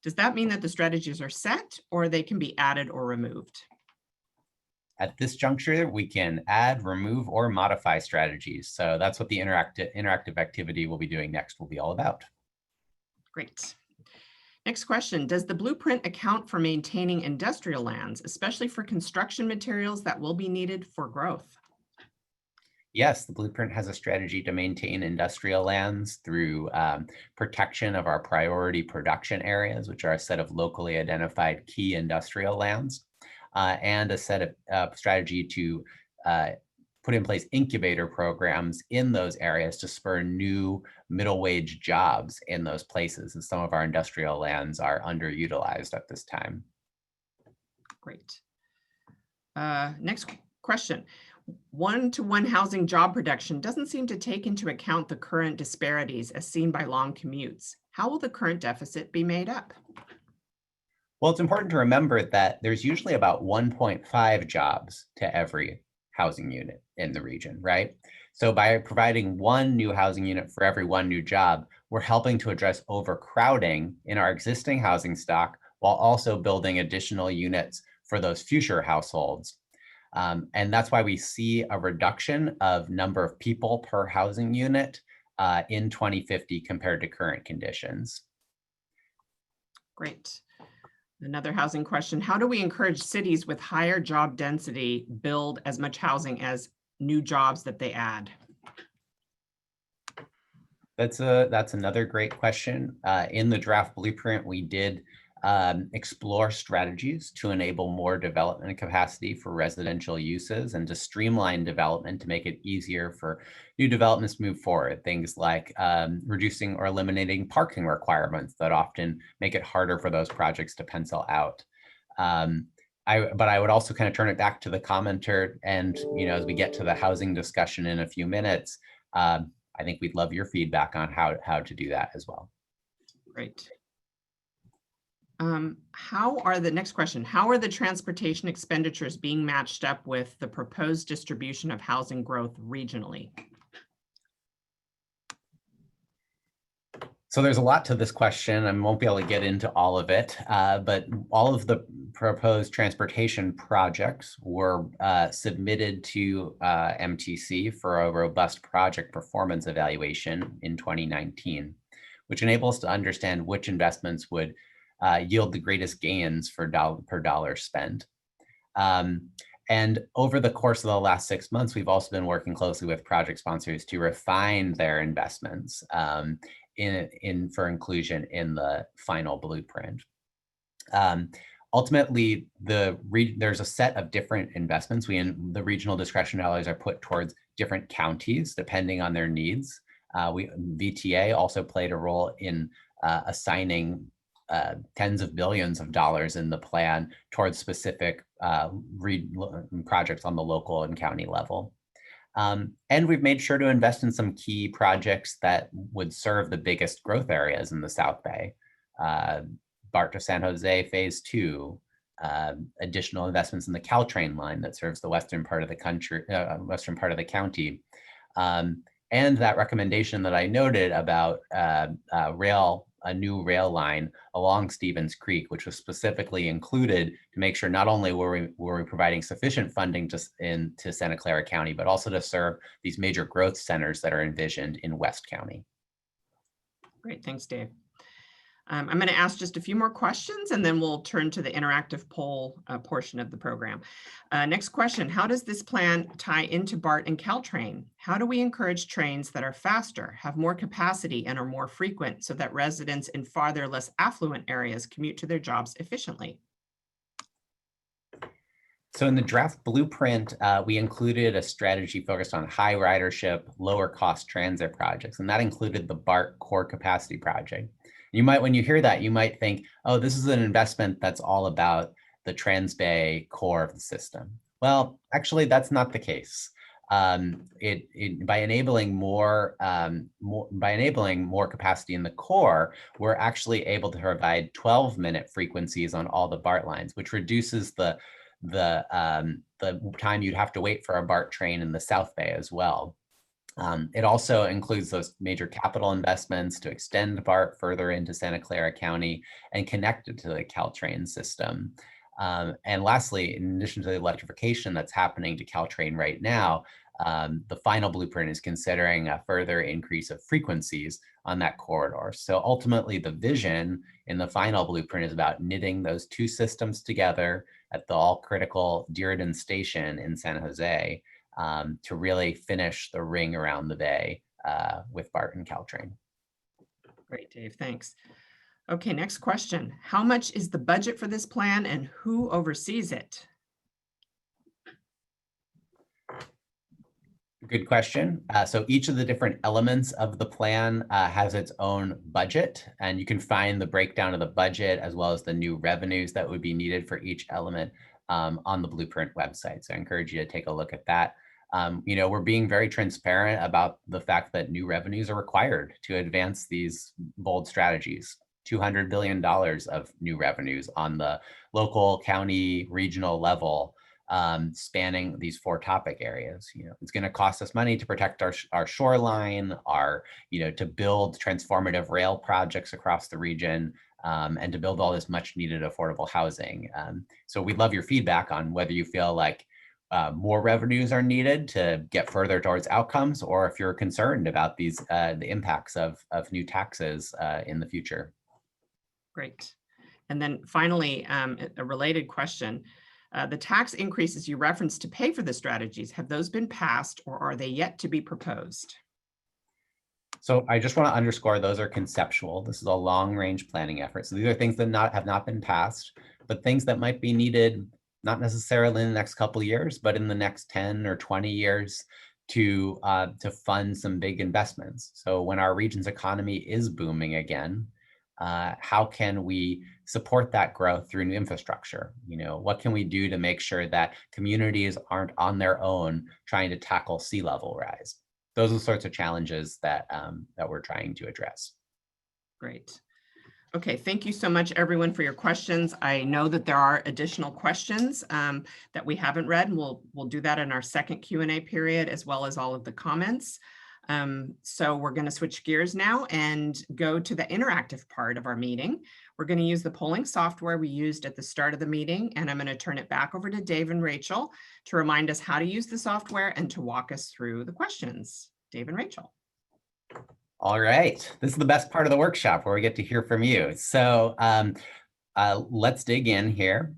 Does that mean that the strategies are set or they can be added or removed? At this juncture, we can add, remove, or modify strategies. So that's what the interactive activity we'll be doing next will be all about. Great. Next question. Does the blueprint account for maintaining industrial lands, especially for construction materials that will be needed for growth? Yes, the blueprint has a strategy to maintain industrial lands through protection of our priority production areas, which are a set of locally identified key industrial lands, and a set of strategy to put in place incubator programs in those areas to spur new middle wage jobs in those places. And some of our industrial lands are underutilized at this time. Great. Next question. One-to-one housing job production doesn't seem to take into account the current disparities as seen by long commutes. How will the current deficit be made up? Well, it's important to remember that there's usually about 1.5 jobs to every housing unit in the region, right? So by providing one new housing unit for every one new job, we're helping to address overcrowding in our existing housing stock while also building additional units for those future households. And that's why we see a reduction of number of people per housing unit in 2050 compared to current conditions. Great. Another housing question. How do we encourage cities with higher job density build as much housing as new jobs that they add? That's another great question. In the draft blueprint, we did explore strategies to enable more development capacity for residential uses and to streamline development to make it easier for new developments to move forward. Things like reducing or eliminating parking requirements that often make it harder for those projects to pencil out. But I would also kind of turn it back to the commenter, and as we get to the housing discussion in a few minutes, I think we'd love your feedback on how to do that as well. Great. Next question, how are the transportation expenditures being matched up with the proposed distribution of housing growth regionally? So there's a lot to this question. I won't be able to get into all of it, but all of the proposed transportation projects were submitted to MTC for a robust project performance evaluation in 2019, which enables us to understand which investments would yield the greatest gains per dollar spent. And over the course of the last 6 months, we've also been working closely with project sponsors to refine their investments for inclusion in the final blueprint. Ultimately, there's a set of different investments. The regional discretion dollars are put towards different counties depending on their needs. VTA also played a role in assigning tens of billions of dollars in the plan towards specific projects on the local and county level. And we've made sure to invest in some key projects that would serve the biggest growth areas in the South Bay. BART to San Jose Phase 2, additional investments in the Caltrain line that serves the western part of the country, western part of the county. And that recommendation that I noted about a new rail line along Stevens Creek, which was specifically included to make sure not only were we providing sufficient funding to Santa Clara County, but also to serve these major growth centers that are envisioned in West County. Great, thanks, Dave. I'm going to ask just a few more questions and then we'll turn to the interactive poll portion of the program. Next question, how does this plan tie into BART and Caltrain? How do we encourage trains that are faster, have more capacity, and are more frequent so that residents in farther, less affluent areas commute to their jobs efficiently? So in the draft blueprint, we included a strategy focused on high ridership, lower cost transit projects, and that included the BART core capacity project. When you hear that, you might think, oh, this is an investment that's all about the Trans-Bay core of the system. Well, actually, that's not the case. By enabling more capacity in the core, we're actually able to provide 12-minute frequencies on all the BART lines, which reduces the time you'd have to wait for a BART train in the South Bay as well. It also includes those major capital investments to extend BART further into Santa Clara County and connect it to the Caltrain system. And lastly, in addition to the electrification that's happening to Caltrain right now, the final blueprint is considering a further increase of frequencies on that corridor. So ultimately, the vision in the final blueprint is about knitting those two systems together at the all-critical Diridon station in San Jose to really finish the ring around the bay with BART and Caltrain. Great, Dave, thanks. Okay, next question. How much is the budget for this plan and who oversees it? Good question. So each of the different elements of the plan has its own budget, and you can find the breakdown of the budget as well as the new revenues that would be needed for each element on the Blueprint website. So I encourage you to take a look at that. We're being very transparent about the fact that new revenues are required to advance these bold strategies. $200 billion of new revenues on the local, county, regional level, spanning these 4 topic areas. It's going to cost us money to protect our shoreline, to build transformative rail projects across the region, and to build all this much needed affordable housing. So we'd love your feedback on whether you feel like more revenues are needed to get further towards outcomes, or if you're concerned about the impacts of new taxes in the future. Great. And then finally, a related question. The tax increases you referenced to pay for the strategies, have those been passed or are they yet to be proposed? So I just want to underscore those are conceptual. This is a long-range planning effort. So these are things that have not been passed, but things that might be needed, not necessarily in the next couple of years, but in the next 10 or 20 years to fund some big investments. So when our region's economy is booming again, how can we support that growth through new infrastructure? What can we do to make sure that communities aren't on their own trying to tackle sea level rise? Those are the sorts of challenges that we're trying to address. Great. Okay, thank you so much, everyone, for your questions. I know that there are additional questions that we haven't read, and we'll do that in our second Q&A period, as well as all of the comments. So we're going to switch gears now and go to the interactive part of our meeting. We're going to use the polling software we used at the start of the meeting, and I'm going to turn it back over to Dave and Rachel to remind us how to use the software and to walk us through the questions. Dave and Rachel. All right, this is the best part of the workshop where we get to hear from you. So let's dig in here.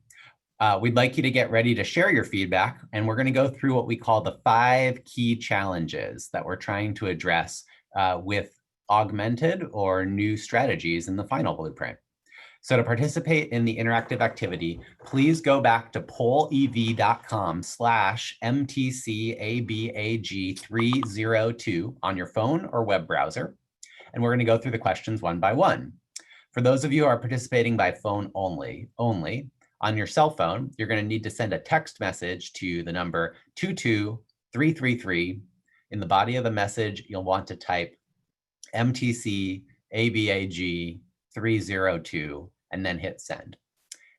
We'd like you to get ready to share your feedback, and we're going to go through what we call the 5 key challenges that we're trying to address with augmented or new strategies in the final blueprint. So to participate in the interactive activity, please go back to pollev.com/MTCABAG302 on your phone or web browser, and we're going to go through the questions one by one. For those of you who are participating by phone only, on your cell phone, you're going to need to send a text message to the number 22333. In the body of the message, you'll want to type MTC ABAG 302 and then hit send.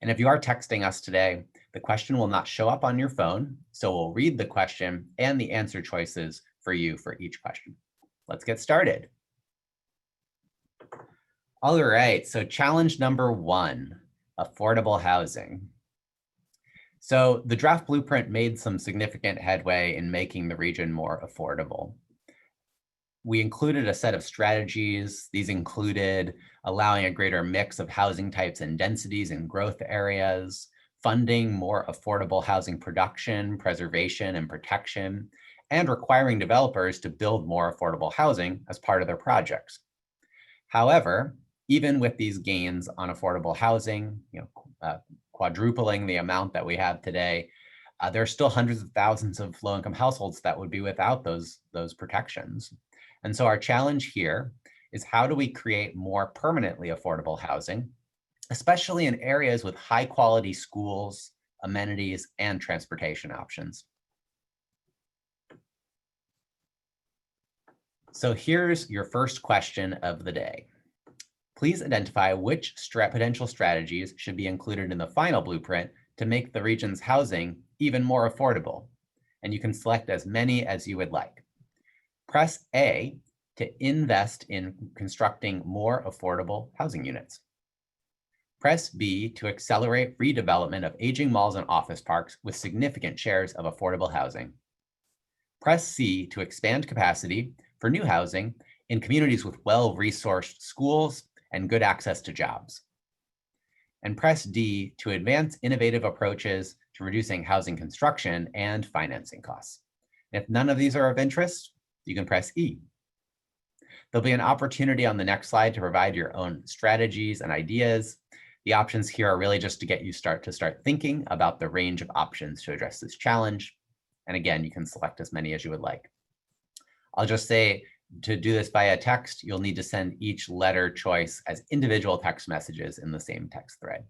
And if you are texting us today, the question will not show up on your phone, so we'll read the question and the answer choices for you for each question. Let's get started. All right, so challenge number 1. Affordable housing. So the draft blueprint made some significant headway in making the region more affordable. We included a set of strategies. These included allowing a greater mix of housing types and densities in growth areas, funding more affordable housing production, preservation, and protection, and requiring developers to build more affordable housing as part of their projects. However, even with these gains on affordable housing, quadrupling the amount that we have today, there are still hundreds of thousands of low-income households that would be without those protections. And so our challenge here is, how do we create more permanently affordable housing especially in areas with high quality schools, amenities, and transportation options. So here's your first question of the day. Please identify which potential strategies should be included in the final blueprint to make the region's housing even more affordable. And you can select as many as you would like. Press A to invest in constructing more affordable housing units. Press B to accelerate redevelopment of aging malls and office parks with significant shares of affordable housing. Press C to expand capacity for new housing in communities with well-resourced schools and good access to jobs. And press D to advance innovative approaches to reducing housing construction and financing costs. If none of these are of interest, you can press E. There'll be an opportunity on the next slide to provide your own strategies and ideas. The options here are really just to get you to start thinking about the range of options to address this challenge. And again, you can select as many as you would like. I'll just say, to do this via text, you'll need to send each letter choice as individual text messages in the same text thread.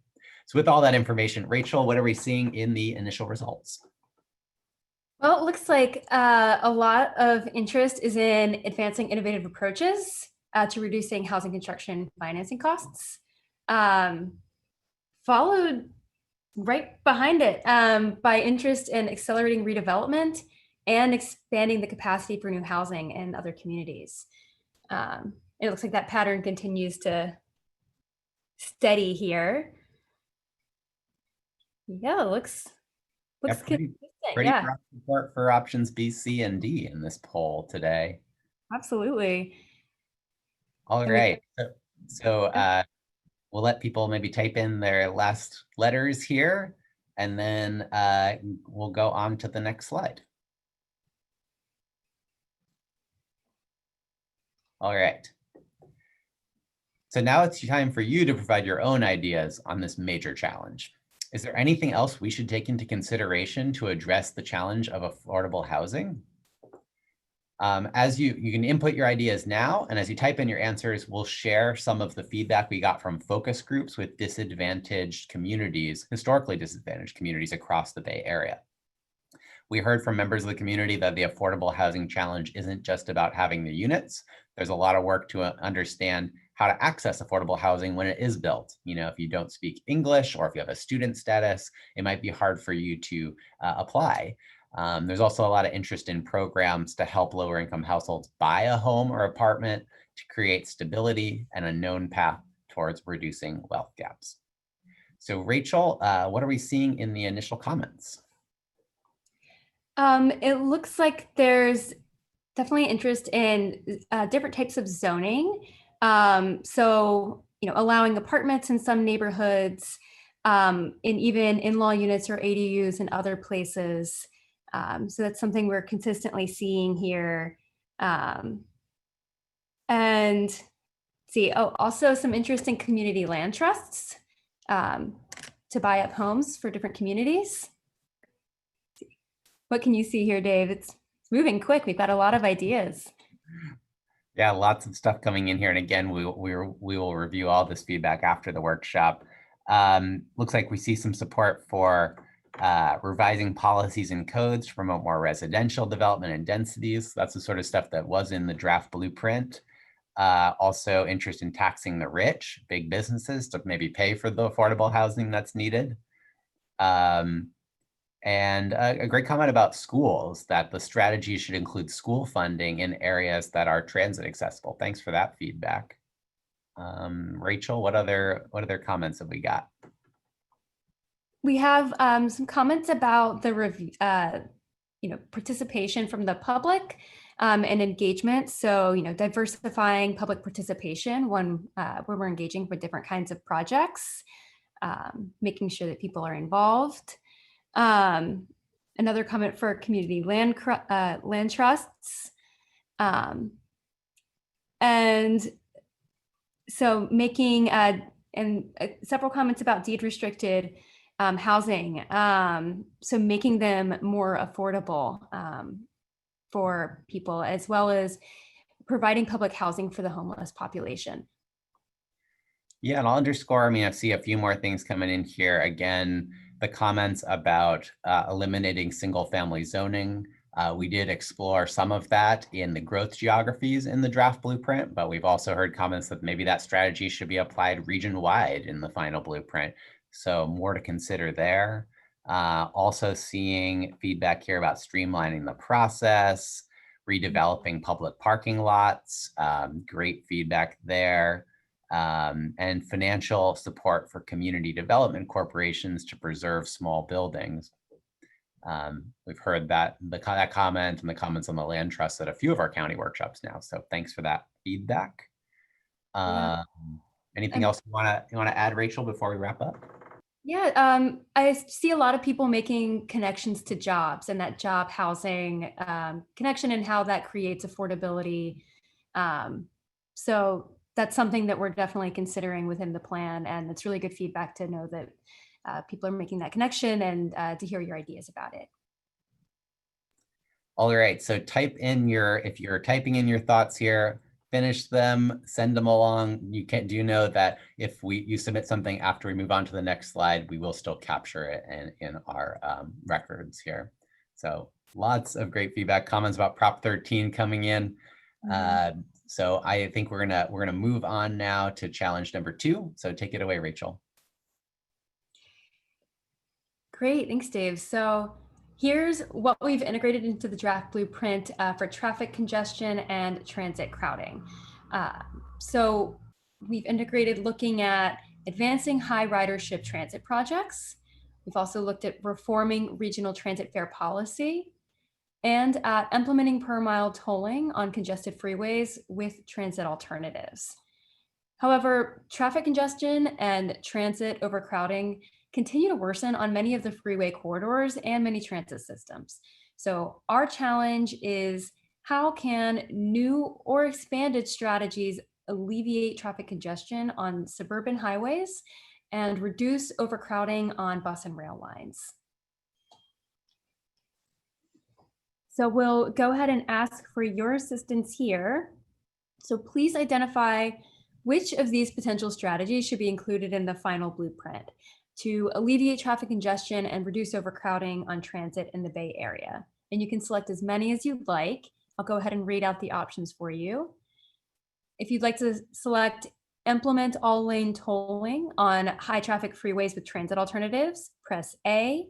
So with all that information, Rachel, what are we seeing in the initial results? Well, it looks like a lot of interest is in advancing innovative approaches to reducing housing construction financing costs. Followed right behind it by interest in accelerating redevelopment and expanding the capacity for new housing in other communities. It looks like that pattern continues to steady here. Yeah, it looks consistent. Pretty Yeah, broad support for options B, C, and D in this poll today. absolutely. All right, so we'll let people maybe type in their last letters here, and then we'll go on to the next slide. All right. So now it's time for you to provide your own ideas on this major challenge. Is there anything else we should take into consideration to address the challenge of affordable housing? As you can input your ideas now, and as you type in your answers, we'll share some of the feedback we got from focus groups with disadvantaged communities, historically disadvantaged communities across the Bay Area. We heard from members of the community that the affordable housing challenge isn't just about having the units. There's a lot of work to understand how to access affordable housing when it is built. You know, if you don't speak English or if you have a student status, it might be hard for you to apply. There's also a lot of interest in programs to help lower income households buy a home or apartment to create stability and a known path towards reducing wealth gaps. So Rachel, what are we seeing in the initial comments? It looks like there's definitely interest in different types of zoning. So, allowing apartments in some neighborhoods, and even in-law units or ADUs in other places. So that's something we're consistently seeing here. And also some interest in community land trusts to buy up homes for different communities. What can you see here, Dave? It's moving quick. We've got a lot of ideas. Yeah, lots of stuff coming in here. And again, we will review all this feedback after the workshop. Looks like we see some support for revising policies and codes to promote more residential development and densities. That's the sort of stuff that was in the draft blueprint. Also interest in taxing the rich, big businesses to maybe pay for the affordable housing that's needed. And a great comment about schools, that the strategy should include school funding in areas that are transit accessible. Thanks for that feedback. Rachel, what other comments have we got? We have some comments about the review, participation from the public and engagement. So, diversifying public participation when we're engaging with different kinds of projects, making sure that people are involved. Another comment for community land trusts. And so making several comments about deed restricted housing. So making them more affordable for people, as well as providing public housing for the homeless population. Yeah, and I'll underscore, I mean, I see a few more things coming in here. Again, the comments about eliminating single family zoning. We did explore some of that in the growth geographies in the draft blueprint, but we've also heard comments that maybe that strategy should be applied region-wide in the final blueprint. So more to consider there. Also seeing feedback here about streamlining the process, redeveloping public parking lots, great feedback there. And financial support for community development corporations to preserve small buildings. We've heard that comment and the comments on the land trust at a few of our county workshops now. So thanks for that feedback. Yeah. Anything else you want to add, Rachel, before we wrap up? Yeah, I see a lot of people making connections to jobs and that job housing connection and how that creates affordability. So that's something that we're definitely considering within the plan. And it's really good feedback to know that people are making that connection and to hear your ideas about it. All right, so if you're typing in your thoughts here, finish them, send them along. You do know that if you submit something after we move on to the next slide, we will still capture it in our records here. So lots of great feedback, comments about Prop 13 coming in. So I think we're gonna move on now to challenge number 2. So take it away, Rachel. Great, thanks, Dave. So here's what we've integrated into the draft blueprint for traffic congestion and transit crowding. So we've integrated looking at advancing high ridership transit projects. We've also looked at reforming regional transit fare policy and at implementing per mile tolling on congested freeways with transit alternatives. However, traffic congestion and transit overcrowding continue to worsen on many of the freeway corridors and many transit systems. So our challenge is, how can new or expanded strategies alleviate traffic congestion on suburban highways and reduce overcrowding on bus and rail lines? So we'll go ahead and ask for your assistance here. So please identify which of these potential strategies should be included in the final blueprint to alleviate traffic congestion and reduce overcrowding on transit in the Bay Area. And you can select as many as you'd like. I'll go ahead and read out the options for you. If you'd like to select implement all lane tolling on high traffic freeways with transit alternatives, press A.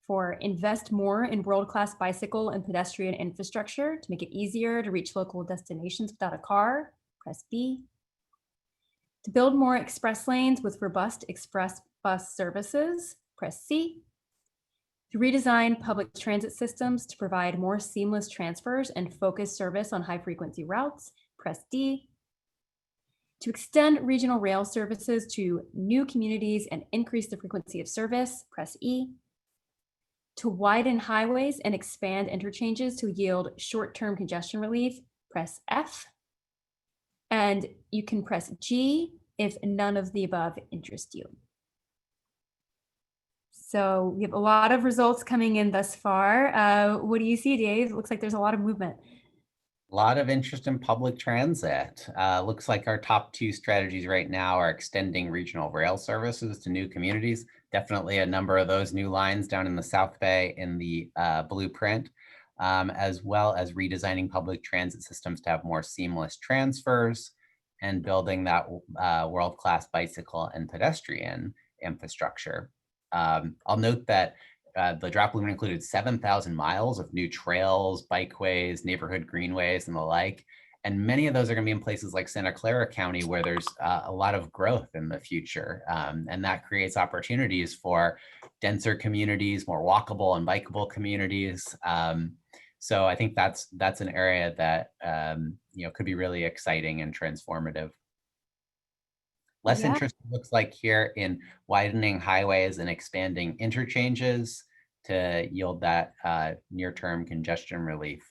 For invest more in world-class bicycle and pedestrian infrastructure to make it easier to reach local destinations without a car, press B. To build more express lanes with robust express bus services, press C. To redesign public transit systems to provide more seamless transfers and focus service on high frequency routes, press D. To extend regional rail services to new communities and increase the frequency of service, press E. To widen highways and expand interchanges to yield short-term congestion relief, press F. And you can press G if none of the above interest you. So we have a lot of results coming in thus far. What do you see, Dave? It looks like there's a lot of movement. A lot of interest in public transit. Looks like our top 2 strategies right now are extending regional rail services to new communities. Definitely a number of those new lines down in the South Bay in the blueprint, as well as redesigning public transit systems to have more seamless transfers and building that world-class bicycle and pedestrian infrastructure. I'll note that the draft blueprint included 7,000 miles of new trails, bikeways, neighborhood greenways, and the like. And many of those are going to be in places like Santa Clara County, where there's a lot of growth in the future. And that creates opportunities for denser communities, more walkable and bikeable communities. So I think that's an area that could be really exciting and transformative. Less interest looks like here in widening highways and expanding interchanges to yield that near-term congestion relief.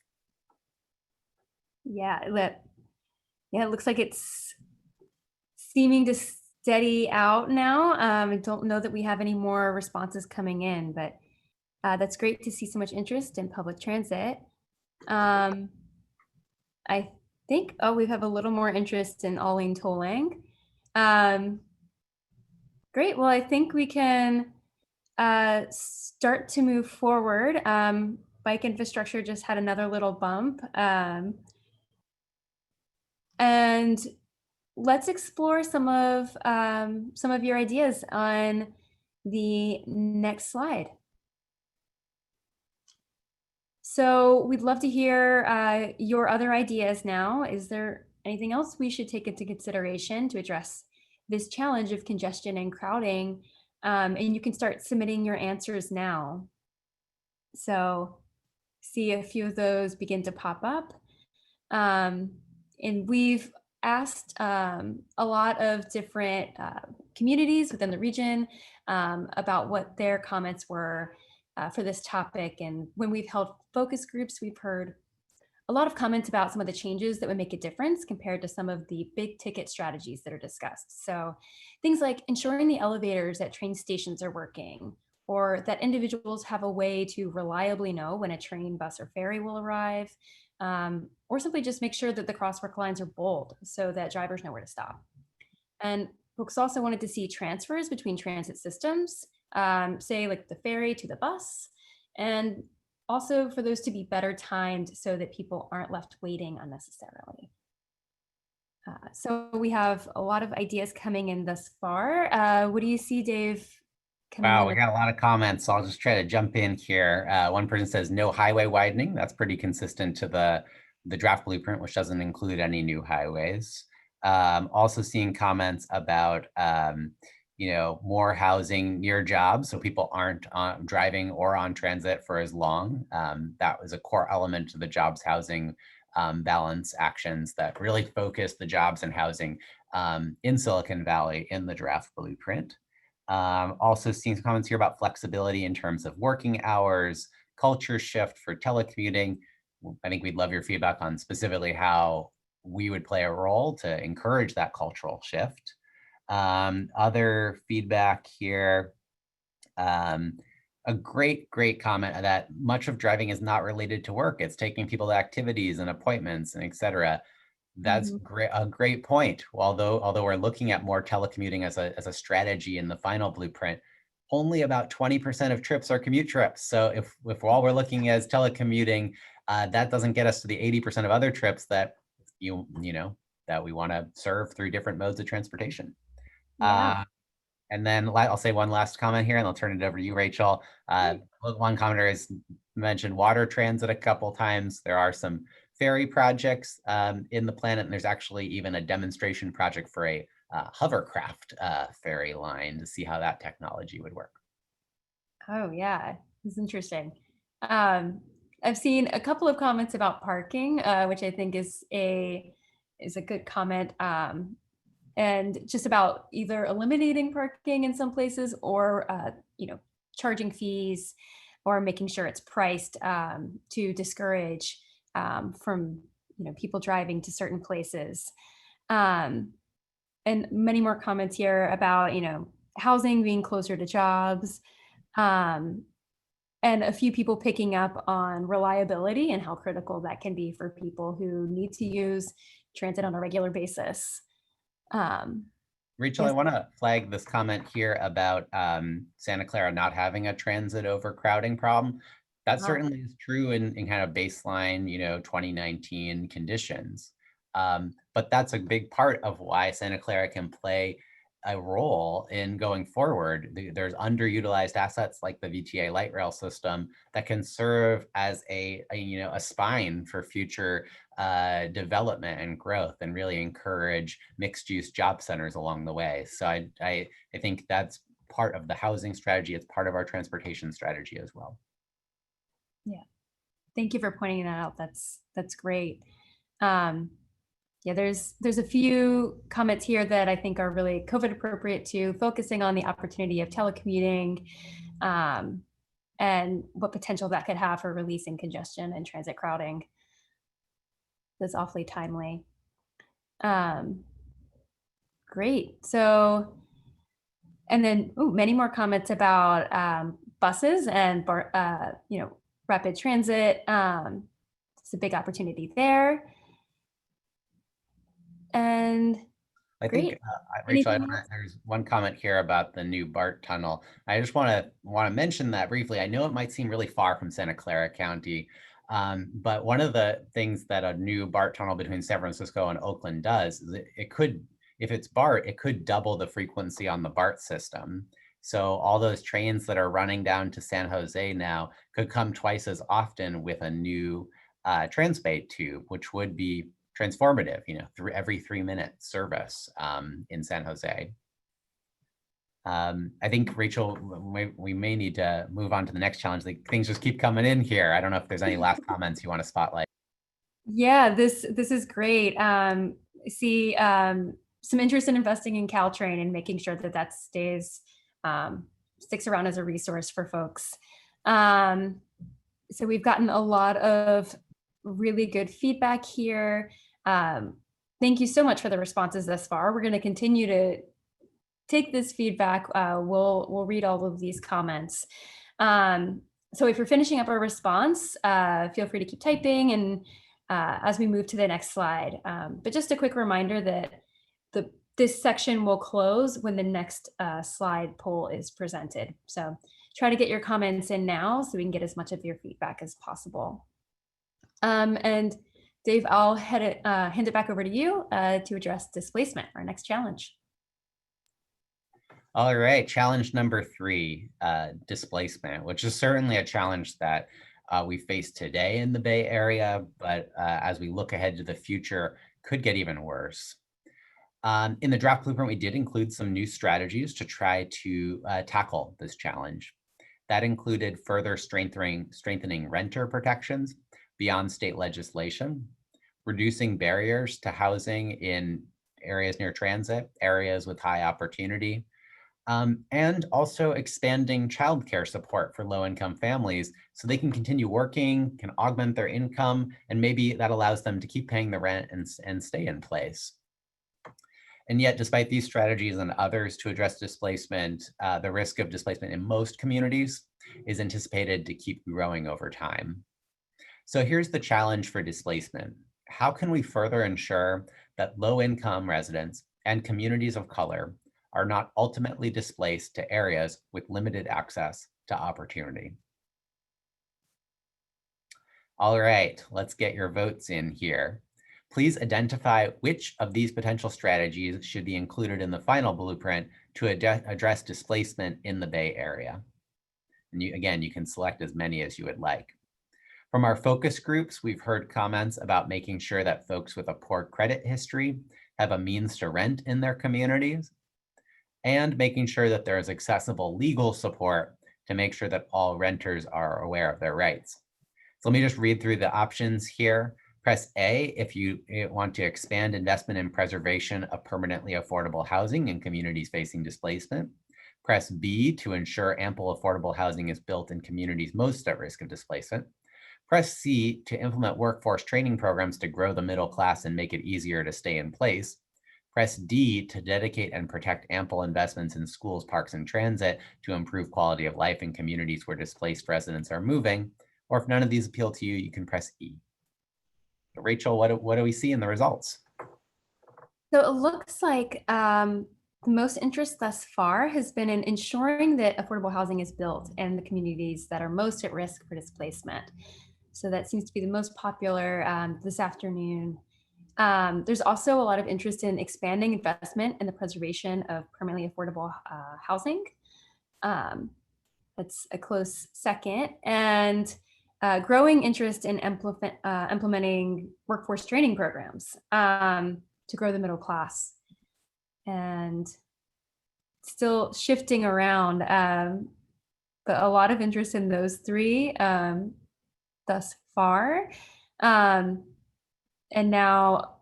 Yeah, it looks like it's seeming to steady out now. I don't know that we have any more responses coming in, but that's great to see so much interest in public transit. I think, we have a little more interest in all lane tolling. Great. Well, I think we can start to move forward. Bike infrastructure just had another little bump. And let's explore some of your ideas on the next slide. So we'd love to hear your other ideas now. Is there anything else we should take into consideration to address this challenge of congestion and crowding? And you can start submitting your answers now. So see a few of those begin to pop up. And we've asked a lot of different communities within the region about what their comments were for this topic. And when we've held focus groups, we've heard a lot of comments about some of the changes that would make a difference compared to some of the big ticket strategies that are discussed. So things like ensuring the elevators at train stations are working, or that individuals have a way to reliably know when a train, bus, or ferry will arrive, or simply just make sure that the crosswalk lines are bold so that drivers know where to stop. And folks also wanted to see transfers between transit systems, say like the ferry to the bus, and also for those to be better timed so that people aren't left waiting unnecessarily. So we have a lot of ideas coming in thus far. What do you see, Dave? Wow, we got a lot of comments, so I'll just try to jump in here. One person says no highway widening. That's pretty consistent to the draft blueprint, which doesn't include any new highways. Also seeing comments about more housing near jobs, so people aren't driving or on transit for as long. That was a core element to the jobs housing balance actions that really focused the jobs and housing in Silicon Valley in the draft blueprint. Also seeing some comments here about flexibility in terms of working hours, culture shift for telecommuting. I think we'd love your feedback on specifically how we would play a role to encourage that cultural shift. Other feedback here, a great comment that much of driving is not related to work. It's taking people to activities and appointments and et cetera. That's a great point. Although we're looking at more telecommuting as a strategy in the final blueprint, only about 20% of trips are commute trips. So if all we're looking at is telecommuting, that doesn't get us to the 80% of other trips that that we want to serve through different modes of transportation. Yeah. And then I'll say one last comment here, and I'll turn it over to you, Rachel. One commenter has mentioned water transit a couple times. There are some ferry projects in the plan, and there's actually even a demonstration project for a hovercraft ferry line to see how that technology would work. Oh yeah, this is interesting. I've seen a couple of comments about parking, which I think is a good comment, and just about either eliminating parking in some places or charging fees or making sure it's priced to discourage from people driving to certain places. And many more comments here about housing being closer to jobs, and a few people picking up on reliability and how critical that can be for people who need to use transit on a regular basis. Rachel, I want to flag this comment here about Santa Clara not having a transit overcrowding problem. That certainly is true in kind of baseline, 2019 conditions. But that's a big part of why Santa Clara can play a role in going forward. There's underutilized assets like the VTA light rail system that can serve as a spine for future development and growth, and really encourage mixed use job centers along the way. So I think that's part of the housing strategy. It's part of our transportation strategy as well. Yeah, thank you for pointing that out. That's great. Yeah, there's a few comments here that I think are really COVID appropriate too, focusing on the opportunity of telecommuting and what potential that could have for releasing congestion and transit crowding. That's awfully timely. Great. So, and then many more comments about buses and rapid transit. It's a big opportunity there. And I think, Great. Rachel, Anything else? there's one comment here about the new BART tunnel. I just want to mention that briefly. I know it might seem really far from Santa Clara County, but one of the things that a new BART tunnel between San Francisco and Oakland does is it could, if it's BART, it could double the frequency on the BART system. So all those trains that are running down to San Jose now could come twice as often with a new Transbay tube, which would be transformative, every 3-minute service in San Jose. I think, Rachel, we may need to move on to the next challenge. Like, things just keep coming in here. I don't know if there's any last comments you want to spotlight. Yeah, this is great. I see some interest in investing in Caltrain and making sure that that sticks around as a resource for folks. So we've gotten a lot of really good feedback here. Thank you so much for the responses thus far. We're going to continue to take this feedback. We'll read all of these comments. So if you're finishing up our response, feel free to keep typing and as we move to the next slide. But just a quick reminder that this section will close when the next slide poll is presented. So try to get your comments in now so we can get as much of your feedback as possible. And Dave, I'll hand it back over to you to address displacement, our next challenge. All right, challenge number 3, displacement, which is certainly a challenge that we face today in the Bay Area, but as we look ahead to the future, could get even worse. In the draft blueprint, we did include some new strategies to try to tackle this challenge. That included further strengthening renter protections beyond state legislation, reducing barriers to housing in areas near transit, areas with high opportunity, and also expanding childcare support for low-income families so they can continue working, can augment their income, and maybe that allows them to keep paying the rent and stay in place. And yet, despite these strategies and others to address displacement, the risk of displacement in most communities is anticipated to keep growing over time. So here's the challenge for displacement. How can we further ensure that low-income residents and communities of color are not ultimately displaced to areas with limited access to opportunity? All right, let's get your votes in here. Please identify which of these potential strategies should be included in the final blueprint to address displacement in the Bay Area. And again, you can select as many as you would like. From our focus groups, we've heard comments about making sure that folks with a poor credit history have a means to rent in their communities, and making sure that there is accessible legal support to make sure that all renters are aware of their rights. So let me just read through the options here. Press A if you want to expand investment in preservation of permanently affordable housing in communities facing displacement. Press B to ensure ample affordable housing is built in communities most at risk of displacement. Press C to implement workforce training programs to grow the middle class and make it easier to stay in place. Press D to dedicate and protect ample investments in schools, parks, and transit to improve quality of life in communities where displaced residents are moving. Or if none of these appeal to you, you can press E. Rachel, what do we see in the results? So it looks like the most interest thus far has been in ensuring that affordable housing is built in the communities that are most at risk for displacement. So that seems to be the most popular this afternoon. There's also a lot of interest in expanding investment in the preservation of permanently affordable housing. That's a close second. And growing interest in implementing workforce training programs to grow the middle class. And still shifting around, but a lot of interest in those three thus far. And now,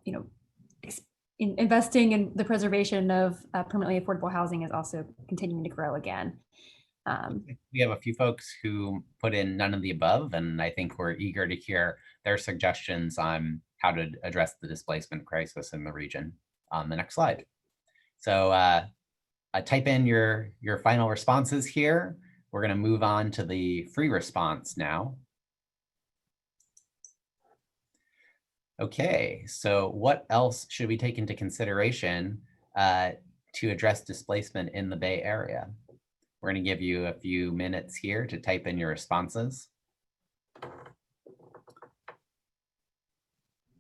investing in the preservation of permanently affordable housing is also continuing to grow again. We have a few folks who put in none of the above, and I think we're eager to hear their suggestions on how to address the displacement crisis in the region on the next slide. So type in your final responses here. We're going to move on to the free response now. Okay, so what else should we take into consideration to address displacement in the Bay Area? We're going to give you a few minutes here to type in your responses.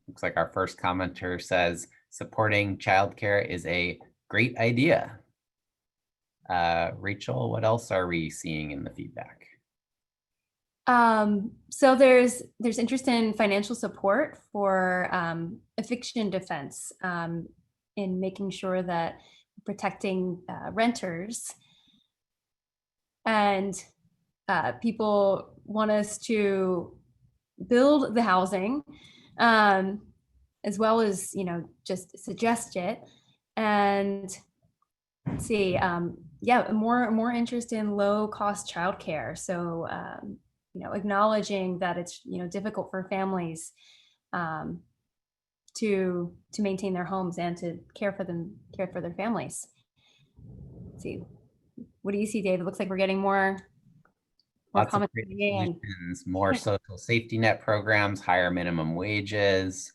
Looks like our first commenter says supporting childcare is a great idea. Rachel, what else are we seeing in the feedback? So there's interest in financial support for eviction defense in making sure that protecting renters, and people want us to build the housing as well as, just suggest it. And let's see, yeah, more interest in low cost childcare. So, acknowledging that it's, difficult for families to maintain their homes and to care for their families. Let's see, what do you see, Dave? It looks like we're getting more Lots of comments great coming in. solutions, more social safety net programs, higher minimum wages,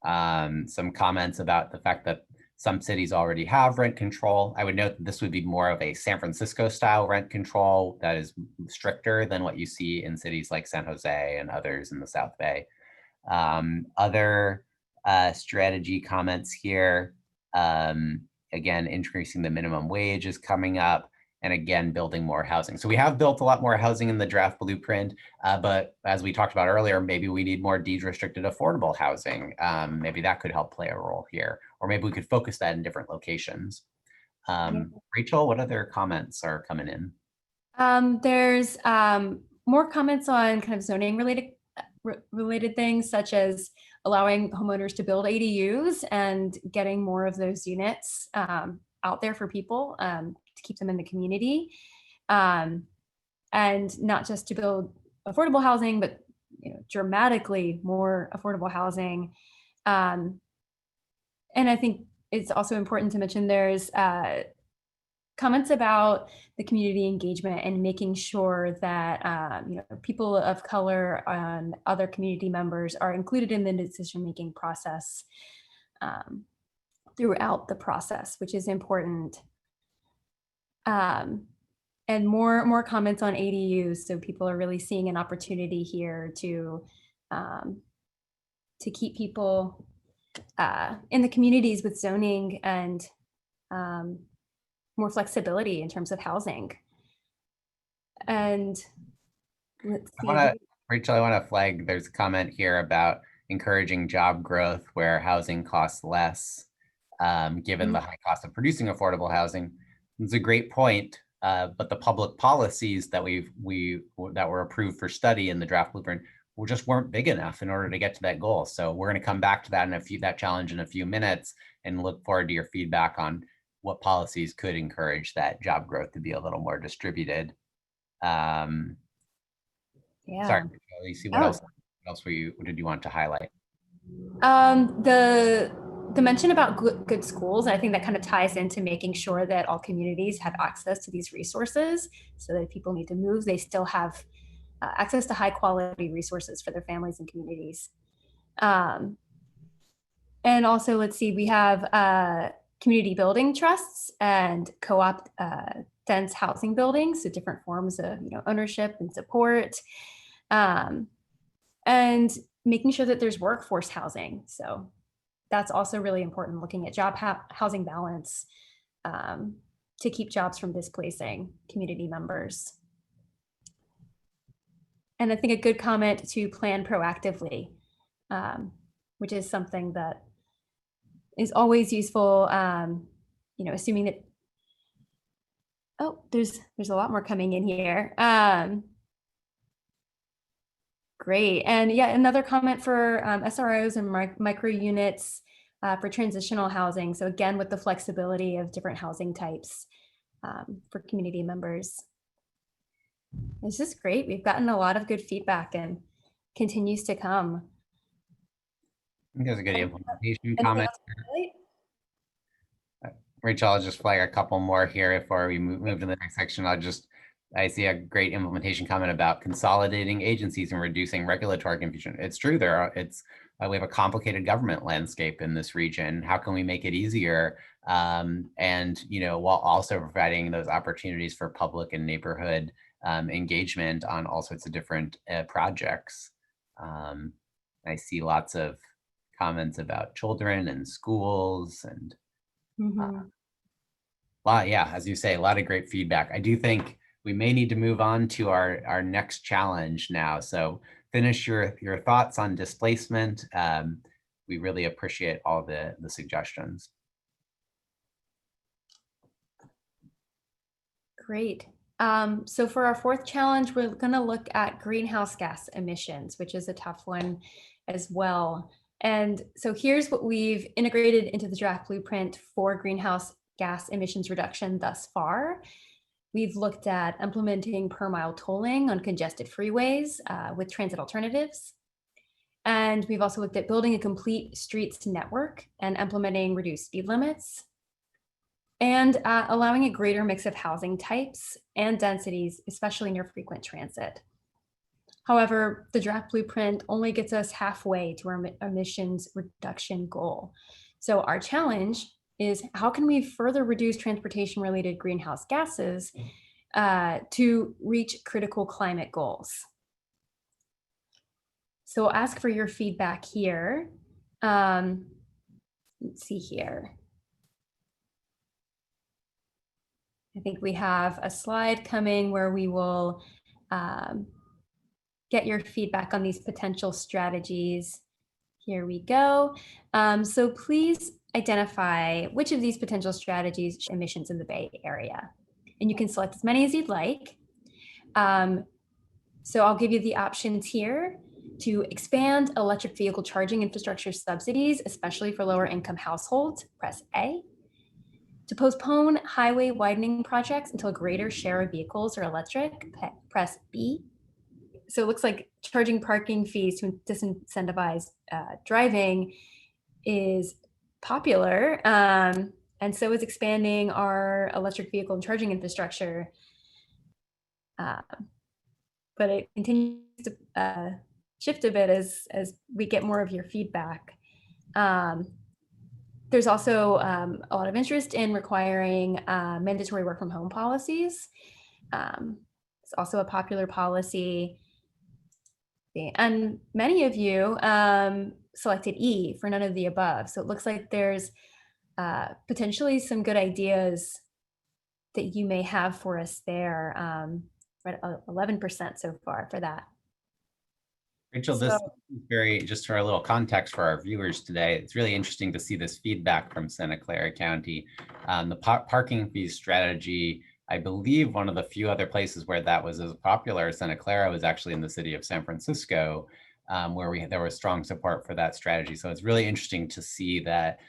some comments about the fact that some cities already have rent control. I would note that this would be more of a San Francisco style rent control that is stricter than what you see in cities like San Jose and others in the South Bay. Other strategy comments here, again, increasing the minimum wage is coming up, and again, building more housing. So we have built a lot more housing in the draft blueprint, but as we talked about earlier, maybe we need more deed-restricted affordable housing. Maybe that could help play a role here, or maybe we could focus that in different locations. Rachel, what other comments are coming in? There's more comments on kind of zoning related things, such as allowing homeowners to build ADUs and getting more of those units out there for people to keep them in the community, and not just to build affordable housing, but dramatically more affordable housing. And I think it's also important to mention there's comments about the community engagement and making sure that people of color and other community members are included in the decision-making process throughout the process, which is important. And more comments on ADUs, so people are really seeing an opportunity here to keep people in the communities with zoning and more flexibility in terms of housing. And let's see. Rachel, I want to flag, there's a comment here about encouraging job growth where housing costs less, given the high cost of producing affordable housing. It's a great point, but the public policies that that were approved for study in the draft blueprint just weren't big enough in order to get to that goal. So we're going to come back to that that challenge in a few minutes, and look forward to your feedback on what policies could encourage that job growth to be a little more distributed. Yeah. Sorry, Lucy, what else did you want to highlight? The mention about good schools, I think that kind of ties into making sure that all communities have access to these resources, so that if people need to move, they still have access to high quality resources for their families and communities. And also, let's see, we have community building trusts and co-op dense housing buildings, so different forms of ownership and support, and making sure that there's workforce housing. So that's also really important, looking at job housing balance to keep jobs from displacing community members. And I think a good comment to plan proactively, which is something that is always useful, assuming that, there's a lot more coming in here. Great. And yeah, another comment for SROs and micro units for transitional housing. So again, with the flexibility of different housing types for community members. It's just great. We've gotten a lot of good feedback and continues to come. I think there's a good implementation comment. Rachel, I'll just flag a couple more here before we move to the next section. I see a great implementation comment about consolidating agencies and reducing regulatory confusion. It's true, it's we have a complicated government landscape in this region. How can we make it easier? And, while also providing those opportunities for public and neighborhood engagement on all sorts of different projects. I see lots of comments about children and schools and as you say, a lot of great feedback. I do think we may need to move on to our next challenge now. So finish your thoughts on displacement. We really appreciate all the suggestions. Great. So for our fourth challenge, we're going to look at greenhouse gas emissions, which is a tough one as well. And so here's what we've integrated into the draft blueprint for greenhouse gas emissions reduction thus far. We've looked at implementing per mile tolling on congested freeways with transit alternatives. And we've also looked at building a complete streets network and implementing reduced speed limits, and allowing a greater mix of housing types and densities, especially near frequent transit. However, the draft blueprint only gets us halfway to our emissions reduction goal. So our challenge is, how can we further reduce transportation-related greenhouse gases to reach critical climate goals? So I'll ask for your feedback here. Let's see here. I think we have a slide coming where we will get your feedback on these potential strategies. Here we go. So please identify which of these potential strategies emissions in the Bay Area. And you can select as many as you'd like. So I'll give you the options here: to expand electric vehicle charging infrastructure subsidies, especially for lower income households, press A. To postpone highway widening projects until a greater share of vehicles are electric, press B. So it looks like charging parking fees to disincentivize driving is popular, and so is expanding our electric vehicle and charging infrastructure. But it continues to shift a bit as we get more of your feedback. There's also a lot of interest in requiring mandatory work from home policies. It's also a popular policy. And many of you selected E for none of the above. So it looks like there's potentially some good ideas that you may have for us there. Right, 11% so far for that. Rachel, this is very, just for a little context for our viewers today, it's really interesting to see this feedback from Santa Clara County. The parking fees strategy, I believe one of the few other places where that was as popular as Santa Clara was actually in the city of San Francisco, where there was strong support for that strategy. So it's really interesting to see that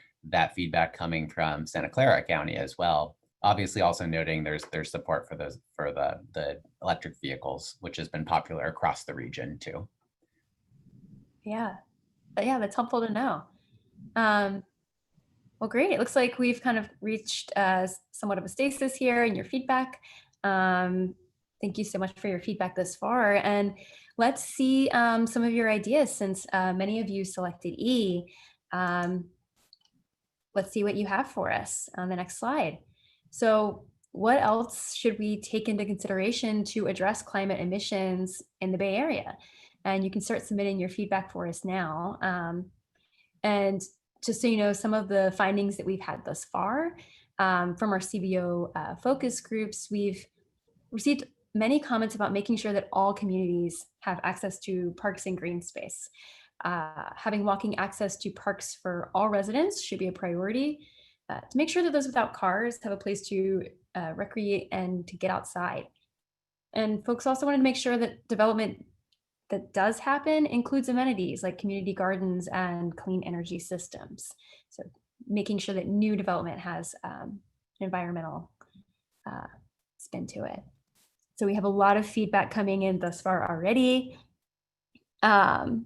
feedback coming from Santa Clara County as well. Obviously, also noting there's support for the electric vehicles, which has been popular across the region too. Yeah, that's helpful to know. Well, great. It looks like we've kind of reached somewhat of a stasis here in your feedback. Thank you so much for your feedback thus far. And let's see some of your ideas, since many of you selected E. Let's see what you have for us on the next slide. So what else should we take into consideration to address climate emissions in the Bay Area? And you can start submitting your feedback for us now. And just so you know, some of the findings that we've had thus far from our CBO focus groups, we've received many comments about making sure that all communities have access to parks and green space. Having walking access to parks for all residents should be a priority to make sure that those without cars have a place to recreate and to get outside. And folks also wanted to make sure that development that does happen includes amenities like community gardens and clean energy systems. So making sure that new development has an environmental spin to it. So we have a lot of feedback coming in thus far already. Let's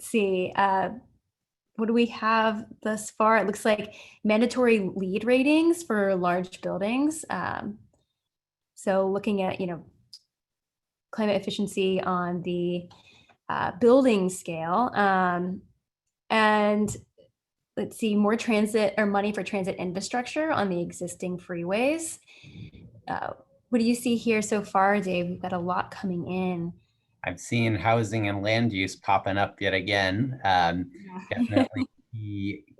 see, what do we have thus far? It looks like mandatory LEED ratings for large buildings. So looking at, climate efficiency on the building scale, And let's see, more transit or money for transit infrastructure on the existing freeways. What do you see here so far, Dave? We've got a lot coming in. I've seen housing and land use popping up yet again. Definitely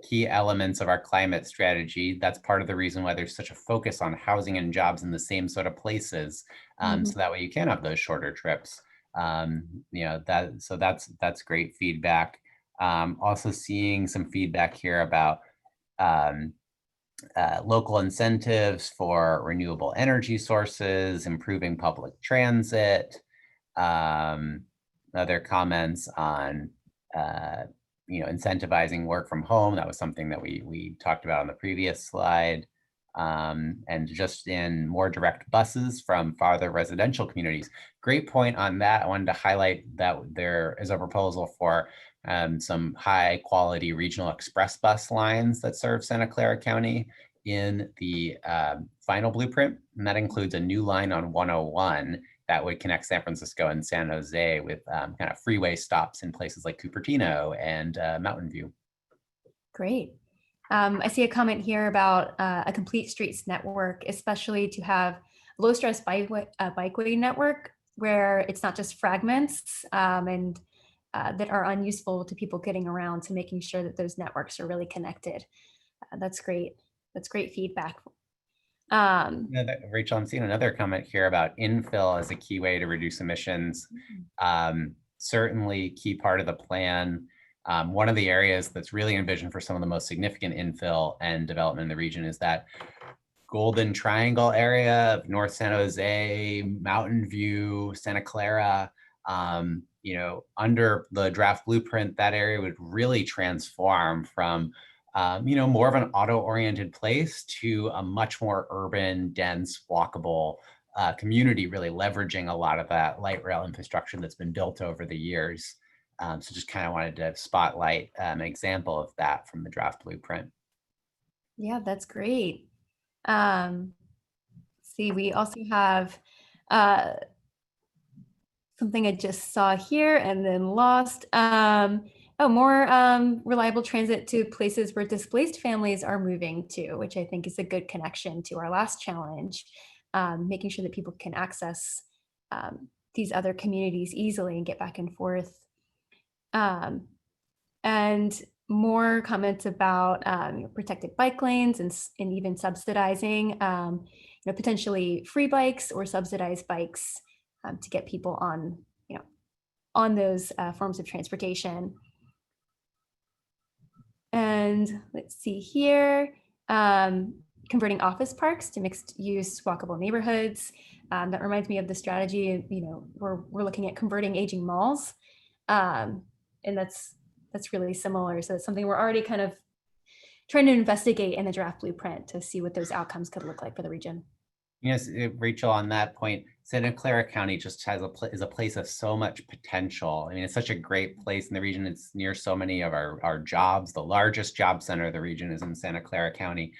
key elements of our climate strategy. That's part of the reason why there's such a focus on housing and jobs in the same sort of places. So that way you can have those shorter trips. That's great feedback. Also seeing some feedback here about local incentives for renewable energy sources, improving public transit. Other comments on incentivizing work from home. That was something that we talked about on the previous slide. And just in more direct buses from farther residential communities. Great point on that. I wanted to highlight that there is a proposal for some high quality regional express bus lines that serve Santa Clara County in the final blueprint. And that includes a new line on 101 that would connect San Francisco and San Jose with kind of freeway stops in places like Cupertino and Mountain View. Great. I see a comment here about a complete streets network, especially to have low stress bikeway network where it's not just fragments and that are unuseful to people getting around, to making sure that those networks are really connected. That's great. That's great feedback. Rachel, I'm seeing another comment here about infill as a key way to reduce emissions. Certainly key part of the plan. One of the areas that's really envisioned for some of the most significant infill and development in the region is that Golden Triangle area of North San Jose, Mountain View, Santa Clara. Under the draft blueprint, that area would really transform from more of an auto-oriented place to a much more urban, dense, walkable community, really leveraging a lot of that light rail infrastructure that's been built over the years. So just kind of wanted to spotlight an example of that from the draft blueprint. Yeah, that's great. See, we also have something I just saw here and then lost. More reliable transit to places where displaced families are moving to, which I think is a good connection to our last challenge, making sure that people can access these other communities easily and get back and forth. And more comments about protected bike lanes and even subsidizing, potentially free bikes or subsidized bikes to get people on those forms of transportation. And let's see here, converting office parks to mixed use walkable neighborhoods. That reminds me of the strategy, we're looking at converting aging malls. And that's really similar. So it's something we're already kind of trying to investigate in the draft blueprint to see what those outcomes could look like for the region. Yes, Rachel, on that point, Santa Clara County just is a place of so much potential. I mean, it's such a great place in the region. It's near so many of our jobs. The largest job center of the region is in Santa Clara County.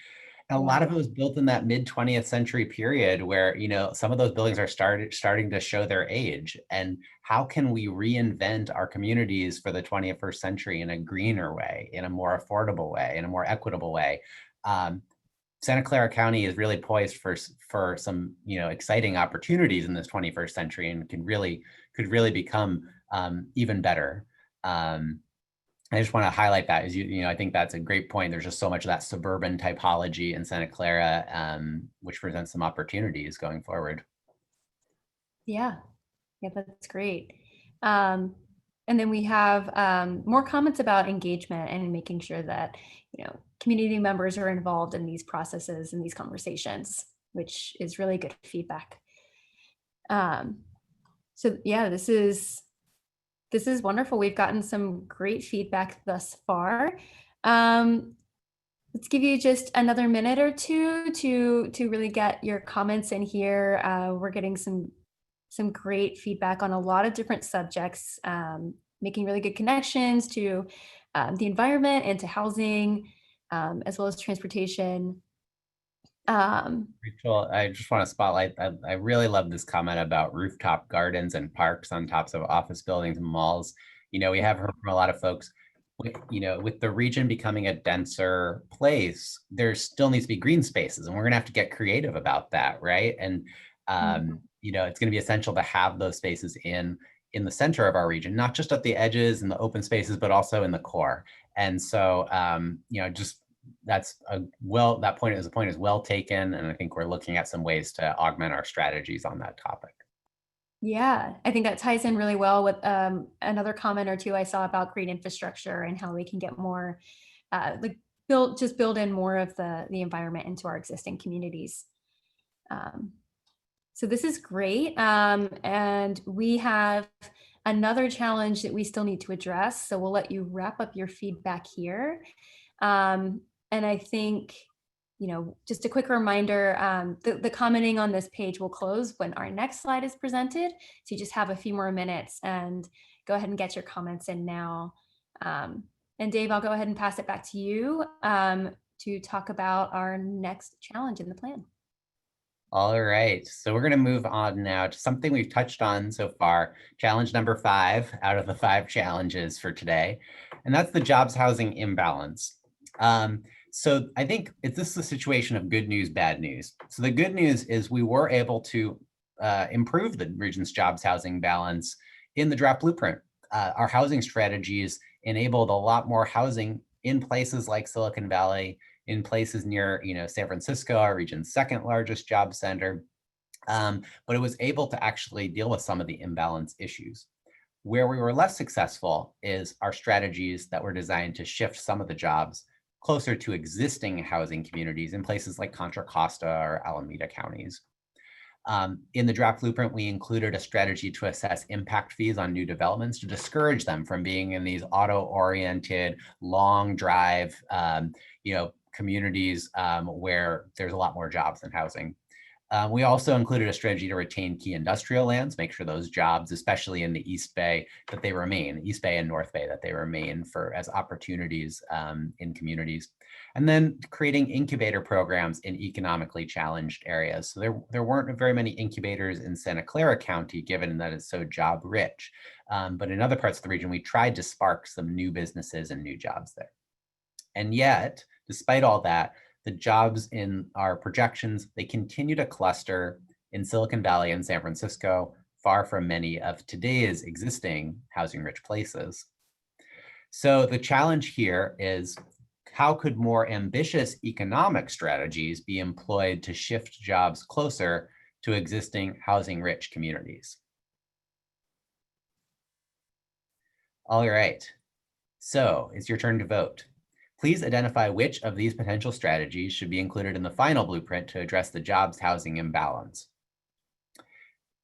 And a lot of it was built in that mid 20th century period where, some of those buildings are starting to show their age. And how can we reinvent our communities for the 21st century in a greener way, in a more affordable way, in a more equitable way? Santa Clara County is really poised for some exciting opportunities in this 21st century and could really become even better. I just want to highlight that as I think that's a great point. There's just so much of that suburban typology in Santa Clara, which presents some opportunities going forward. Yeah, that's great. And then we have more comments about engagement and making sure that community members are involved in these processes and these conversations, which is really good feedback. So yeah, this is wonderful. We've gotten some great feedback thus far. Let's give you just another minute or two to really get your comments in here. We're getting some great feedback on a lot of different subjects, making really good connections to the environment and to housing, as well as transportation. Rachel, I just want to spotlight, I really love this comment about rooftop gardens and parks on tops of office buildings and malls. We have heard from a lot of folks, with the region becoming a denser place, there still needs to be green spaces, and we're going to have to get creative about that, right? And it's going to be essential to have those spaces in the center of our region, not just at the edges and the open spaces, but also in the core. And so, that point is well taken, and I think we're looking at some ways to augment our strategies on that topic. Yeah, I think that ties in really well with another comment or two I saw about green infrastructure and how we can get more, build in more of the environment into our existing communities. So this is great. And we have another challenge that we still need to address. So we'll let you wrap up your feedback here. And I think, just a quick reminder, the commenting on this page will close when our next slide is presented. So you just have a few more minutes and go ahead and get your comments in now. And Dave, I'll go ahead and pass it back to you to talk about our next challenge in the plan. All right, so we're going to move on now to something we've touched on so far, challenge number 5 out of the 5 challenges for today, and that's the jobs housing imbalance. So I think this is a situation of good news, bad news. So the good news is we were able to improve the region's jobs housing balance in the draft blueprint. Our housing strategies enabled a lot more housing in places like Silicon Valley, in places near, San Francisco, our region's second largest job center. But it was able to actually deal with some of the imbalance issues. Where we were less successful is our strategies that were designed to shift some of the jobs closer to existing housing communities in places like Contra Costa or Alameda counties. In the draft blueprint, we included a strategy to assess impact fees on new developments to discourage them from being in these auto-oriented, long drive, communities where there's a lot more jobs than housing. We also included a strategy to retain key industrial lands, make sure those jobs, especially in the East Bay, that they remain, East Bay and North Bay, that they remain as opportunities in communities. And then creating incubator programs in economically challenged areas. So there weren't very many incubators in Santa Clara County, given that it's so job rich. But in other parts of the region, we tried to spark some new businesses and new jobs there. And yet, despite all that, the jobs in our projections, they continue to cluster in Silicon Valley and San Francisco, far from many of today's existing housing-rich places. So the challenge here is, how could more ambitious economic strategies be employed to shift jobs closer to existing housing-rich communities? All right, so it's your turn to vote. Please identify which of these potential strategies should be included in the final blueprint to address the jobs housing imbalance.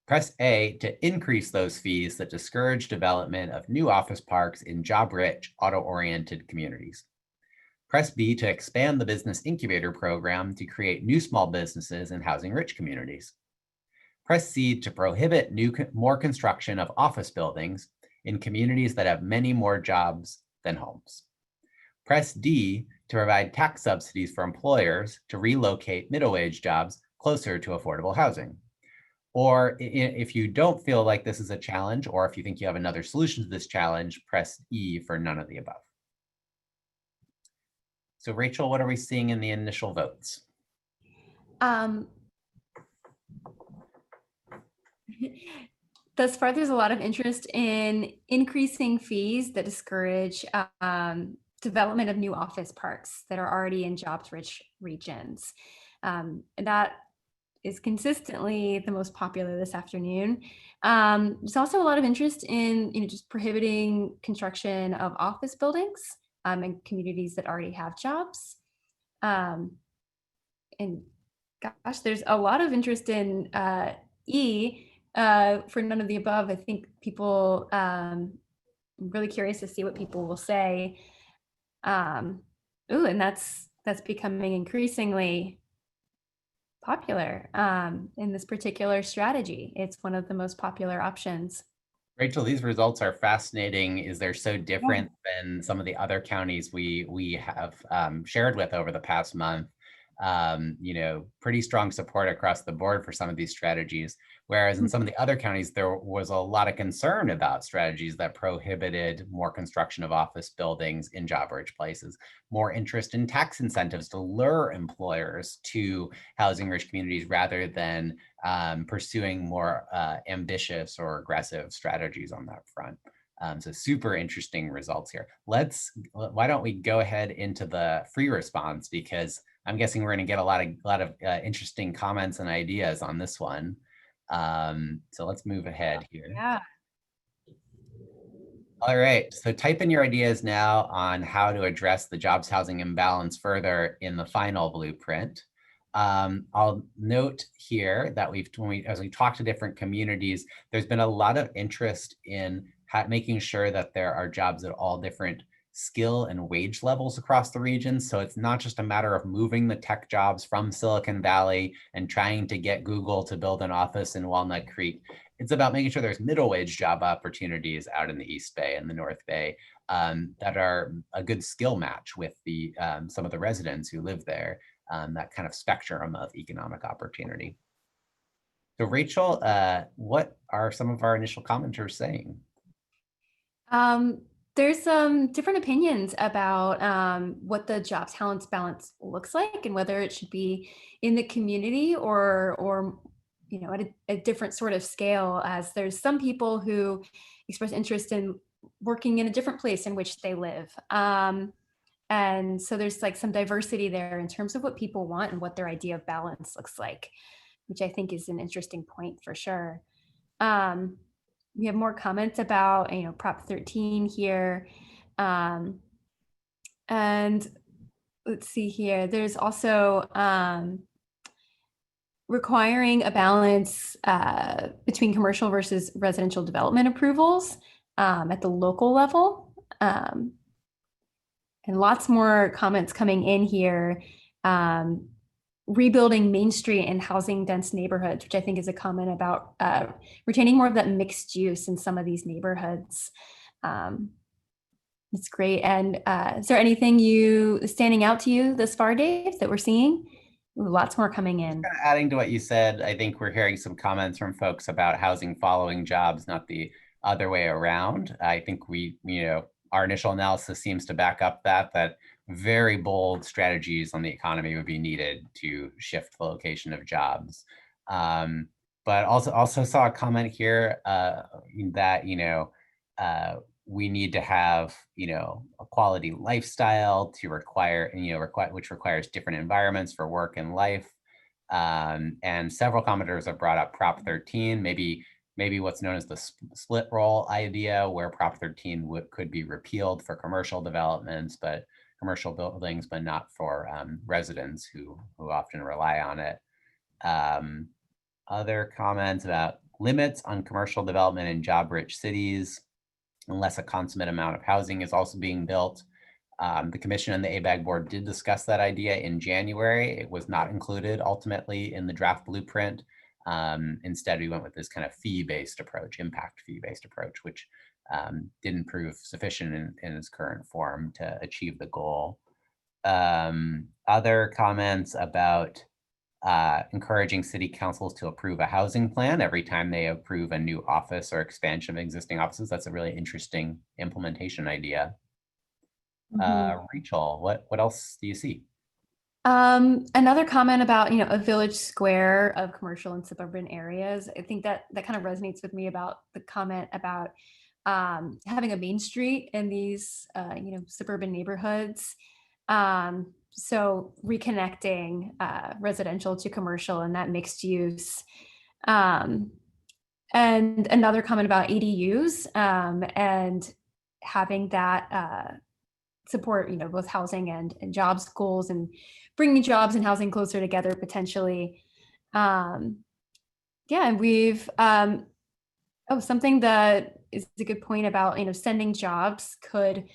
Press A to increase those fees that discourage development of new office parks in job-rich, auto-oriented communities. Press B to expand the business incubator program to create new small businesses in housing-rich communities. Press C to prohibit more construction of office buildings in communities that have many more jobs than homes. Press D to provide tax subsidies for employers to relocate middle-wage jobs closer to affordable housing. Or if you don't feel like this is a challenge, or if you think you have another solution to this challenge, press E for none of the above. So Rachel, what are we seeing in the initial votes? Thus far, there's a lot of interest in increasing fees that discourage development of new office parks that are already in jobs-rich regions. And that is consistently the most popular this afternoon. There's also a lot of interest in just prohibiting construction of office buildings in communities that already have jobs. And gosh, there's a lot of interest in E for none of the above. I think people, I'm really curious to see what people will say. And that's becoming increasingly popular in this particular strategy. It's one of the most popular options. Rachel, these results are fascinating. Is they're so different than some of the other counties we have shared with over the past month. pretty strong support across the board for some of these strategies. Whereas in some of the other counties, there was a lot of concern about strategies that prohibited more construction of office buildings in job-rich places, more interest in tax incentives to lure employers to housing-rich communities rather than pursuing more ambitious or aggressive strategies on that front. So super interesting results here. Why don't we go ahead into the free response, because I'm guessing we're going to get a lot of interesting comments and ideas on this one. So let's move ahead here. Yeah. All right, so type in your ideas now on how to address the jobs housing imbalance further in the final blueprint. I'll note here that as we talk to different communities, there's been a lot of interest in making sure that there are jobs at all different skill and wage levels across the region. So it's not just a matter of moving the tech jobs from Silicon Valley and trying to get Google to build an office in Walnut Creek. It's about making sure there's middle wage job opportunities out in the East Bay and the North Bay that are a good skill match with some of the residents who live there, that kind of spectrum of economic opportunity. So Rachel, what are some of our initial commenters saying? There's some different opinions about what the job talent balance looks like and whether it should be in the community or at a different sort of scale, as there's some people who express interest in working in a different place in which they live. And so there's like some diversity there in terms of what people want and what their idea of balance looks like, which I think is an interesting point for sure. We have more comments about, Prop 13 here. And let's see here. There's also requiring a balance between commercial versus residential development approvals at the local level. And lots more comments coming in here. Rebuilding Main Street and housing dense neighborhoods, which I think is a comment about retaining more of that mixed use in some of these neighborhoods. It's great. And is there anything standing out to you this far, Dave, that we're seeing? Ooh, lots more coming in. Kind of adding to what you said, I think we're hearing some comments from folks about housing following jobs, not the other way around. I think our initial analysis seems to back up that very bold strategies on the economy would be needed to shift the location of jobs. But also saw a comment here that we need to have a quality lifestyle to require which requires different environments for work and life. And several commenters have brought up Prop 13, maybe what's known as the split roll idea, where Prop 13 could be repealed for commercial developments, but commercial buildings, but not for residents who often rely on it. Other comments about limits on commercial development in job-rich cities, unless a consummate amount of housing is also being built. The commission and the ABAG board did discuss that idea in January. It was not included ultimately in the draft blueprint. Instead, we went with this kind of fee-based approach, impact fee-based approach, which didn't prove sufficient in its current form to achieve the goal. Other comments about encouraging city councils to approve a housing plan every time they approve a new office or expansion of existing offices. That's a really interesting implementation idea. Rachel, what else do you see? Another comment about, a village square of commercial and suburban areas. I think that kind of resonates with me about the comment about having a main street in these, suburban neighborhoods. So reconnecting residential to commercial and that mixed use. And another comment about ADUs and having that support, both housing and jobs goals and bringing jobs and housing closer together potentially. And we've, something that is a good point about, sending jobs could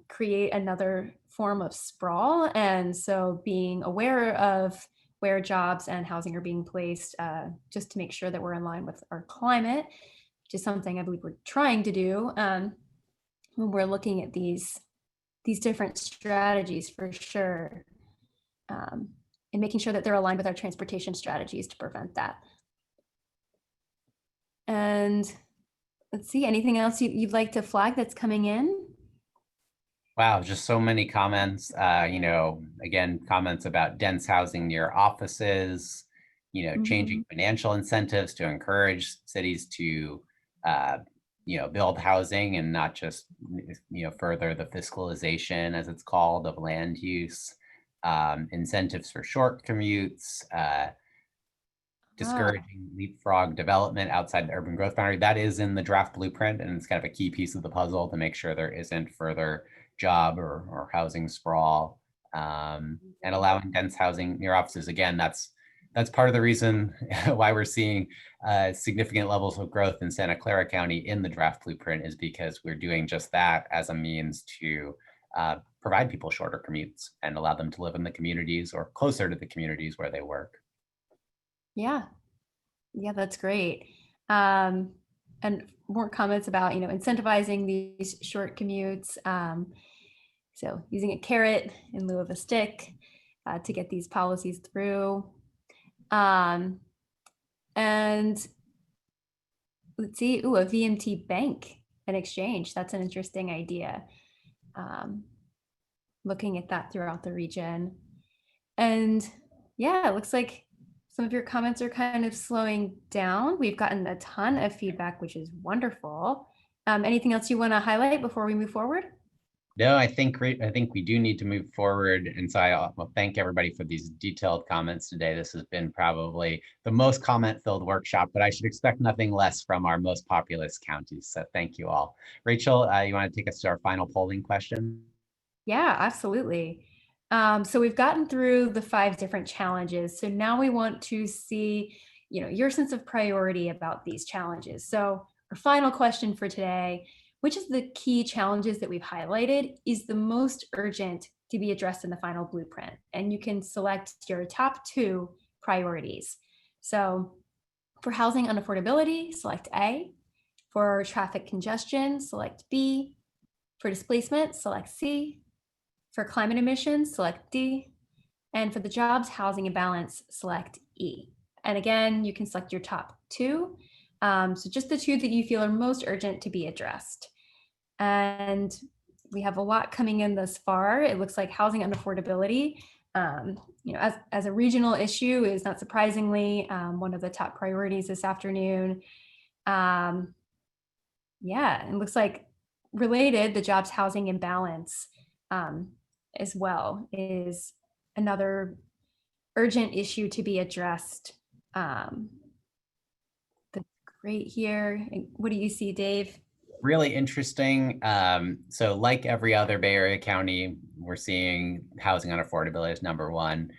create another form of sprawl. And so being aware of where jobs and housing are being placed, just to make sure that we're in line with our climate, which is something I believe we're trying to do when we're looking at these different strategies for sure. and making sure that they're aligned with our transportation strategies to prevent that. And let's see, anything else you'd like to flag that's coming in? Wow, just so many comments. Again, comments about dense housing near offices, changing financial incentives to encourage cities to, build housing and not just, further the fiscalization, as it's called, of land use, incentives for short commutes, discouraging leapfrog development outside the urban growth boundary. That is in the draft blueprint, and it's kind of a key piece of the puzzle to make sure there isn't further job or housing sprawl, and allowing dense housing near offices. Again, that's part of the reason why we're seeing significant levels of growth in Santa Clara County in the draft blueprint, is because we're doing just that as a means to provide people shorter commutes and allow them to live in the communities or closer to the communities where they work. Yeah, that's great. And more comments about, incentivizing these short commutes. So using a carrot in lieu of a stick to get these policies through. And let's see, a VMT bank and exchange. That's an interesting idea. Looking at that throughout the region. And yeah, it looks like some of your comments are kind of slowing down. We've gotten a ton of feedback, which is wonderful. Anything else you want to highlight before we move forward? No, I think we do need to move forward. And so I will thank everybody for these detailed comments today. This has been probably the most comment-filled workshop, but I should expect nothing less from our most populous counties. So thank you all. Rachel, you want to take us to our final polling question? Yeah, absolutely. So we've gotten through the 5 different challenges. So now we want to see, your sense of priority about these challenges. So our final question for today: which of the key challenges that we've highlighted is the most urgent to be addressed in the final blueprint? And you can select your top 2 priorities. So for housing unaffordability, select A. For traffic congestion, select B. For displacement, select C. For climate emissions, select D. And for the jobs, housing imbalance, select E. And again, you can select your top 2. So just the 2 that you feel are most urgent to be addressed. And we have a lot coming in thus far. It looks like housing unaffordability, as a regional issue, is not surprisingly one of the top priorities this afternoon. Yeah, it looks like related, the jobs housing imbalance as well is another urgent issue to be addressed. That's great here. What do you see, Dave? Really interesting. So like every other Bay Area county, we're seeing housing unaffordability as number 1.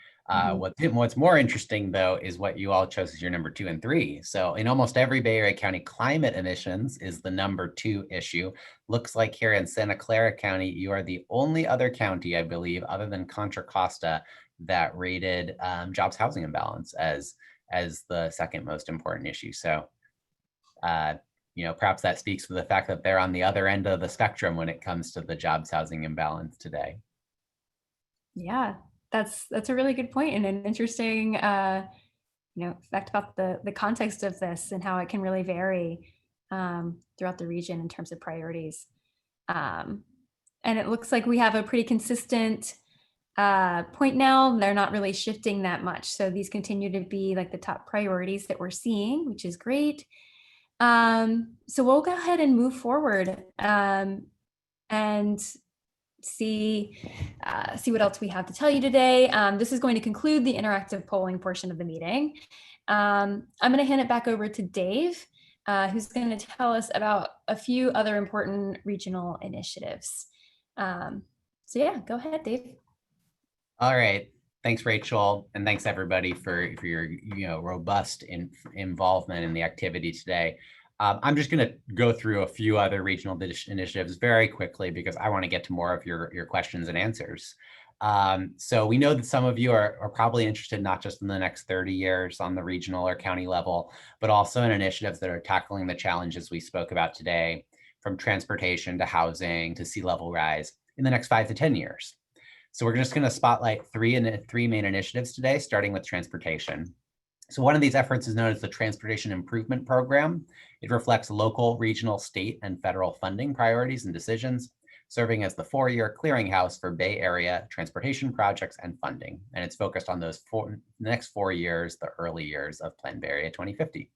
What's more interesting, though, is what you all chose as your number 2 and 3. So in almost every Bay Area county, climate emissions is the number 2 issue. Looks like here in Santa Clara County, you are the only other county, I believe, other than Contra Costa, that rated jobs housing imbalance as the second most important issue. So perhaps that speaks to the fact that they're on the other end of the spectrum when it comes to the jobs housing imbalance today. Yeah, that's a really good point, and an interesting fact about the context of this and how it can really vary throughout the region in terms of priorities. And it looks like we have a pretty consistent point now. They're not really shifting that much. So these continue to be like the top priorities that we're seeing, which is great. So we'll go ahead and move forward and see what else we have to tell you today. This is going to conclude the interactive polling portion of the meeting. I'm going to hand it back over to Dave, who's going to tell us about a few other important regional initiatives. So yeah, go ahead, Dave. All right. Thanks, Rachel. And thanks everybody for your robust involvement in the activity today. I'm just going to go through a few other regional initiatives very quickly because I want to get to more of your questions and answers. So we know that some of you are probably interested not just in the next 30 years on the regional or county level, but also in initiatives that are tackling the challenges we spoke about today, from transportation to housing to sea level rise in the next 5 to 10 years. So we're just going to spotlight three main initiatives today, starting with transportation. So one of these efforts is known as the Transportation Improvement Program. It reflects local, regional, state, and federal funding priorities and decisions, serving as the 4-year clearinghouse for Bay Area transportation projects and funding. And it's focused on those next 4 years, the early years of Plan Bay Area 2050.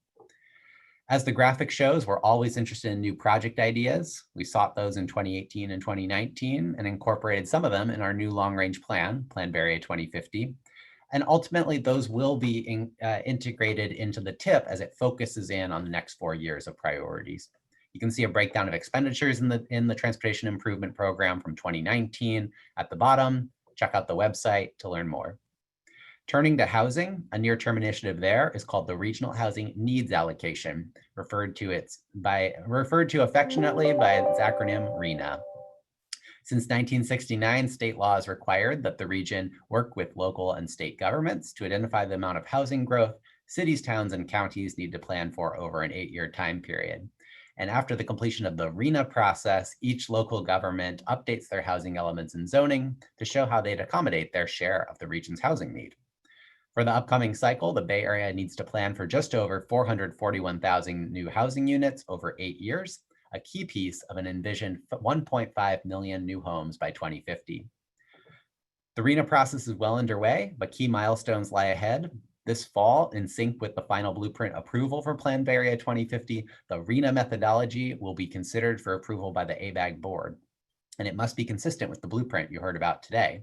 As the graphic shows, we're always interested in new project ideas. We sought those in 2018 and 2019 and incorporated some of them in our new long-range plan, Plan Bay Area 2050. And ultimately, those will be integrated into the TIP as it focuses in on the next 4 years of priorities. You can see a breakdown of expenditures in the Transportation Improvement Program from 2019 at the bottom. Check out the website to learn more. Turning to housing, a near-term initiative there is called the Regional Housing Needs Allocation, referred to affectionately by its acronym RHNA. Since 1969, state laws required that the region work with local and state governments to identify the amount of housing growth cities, towns, and counties need to plan for over an 8-year time period. And after the completion of the RHNA process, each local government updates their housing elements in zoning to show how they'd accommodate their share of the region's housing need. For the upcoming cycle, the Bay Area needs to plan for just over 441,000 new housing units over 8 years, a key piece of an envisioned 1.5 million new homes by 2050. The RHNA process is well underway, but key milestones lie ahead. This fall, in sync with the final blueprint approval for Plan Bay Area 2050, the RHNA methodology will be considered for approval by the ABAG board, and it must be consistent with the blueprint you heard about today.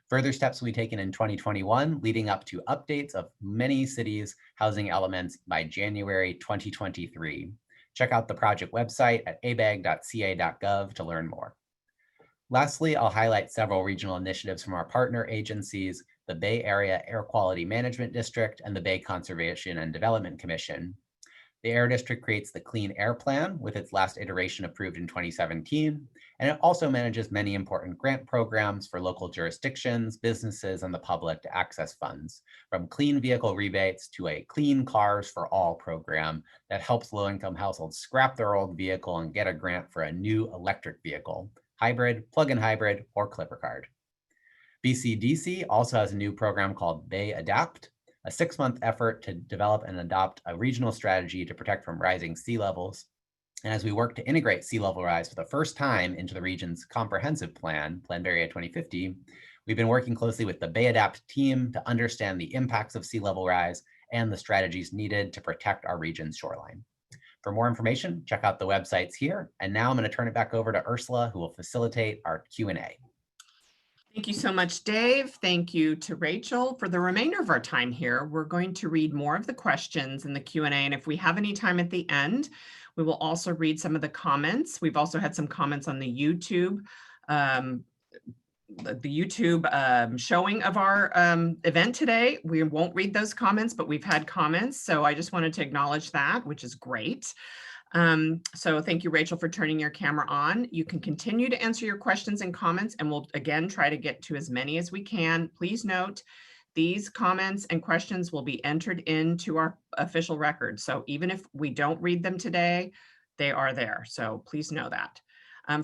Further steps will be taken in 2021, leading up to updates of many cities' housing elements by January 2023. Check out the project website at abag.ca.gov to learn more. Lastly, I'll highlight several regional initiatives from our partner agencies, the Bay Area Air Quality Management District and the Bay Conservation and Development Commission. The Air District creates the Clean Air Plan with its last iteration approved in 2017, and it also manages many important grant programs for local jurisdictions, businesses, and the public to access funds, from clean vehicle rebates to a Clean Cars for All program that helps low-income households scrap their old vehicle and get a grant for a new electric vehicle, hybrid, plug-in hybrid, or Clipper card. BCDC also has a new program called Bay Adapt, a 6-month effort to develop and adopt a regional strategy to protect from rising sea levels. And as we work to integrate sea level rise for the first time into the region's comprehensive plan, Plan Bay Area 2050, we've been working closely with the Bay Adapt team to understand the impacts of sea level rise and the strategies needed to protect our region's shoreline. For more information, check out the websites here. And now I'm going to turn it back over to Ursula, who will facilitate our Q&A. Thank you so much, Dave. Thank you to Rachel. For the remainder of our time here, we're going to read more of the questions in the Q&A. And if we have any time at the end, we will also read some of the comments. We've also had some comments on the YouTube, showing of our event today. We won't read those comments, but we've had comments. So I just wanted to acknowledge that, which is great. So thank you, Rachel, for turning your camera on. You can continue to answer your questions and comments, and we'll again try to get to as many as we can. Please note, these comments and questions will be entered into our official record. So even if we don't read them today, they are there. So please know that.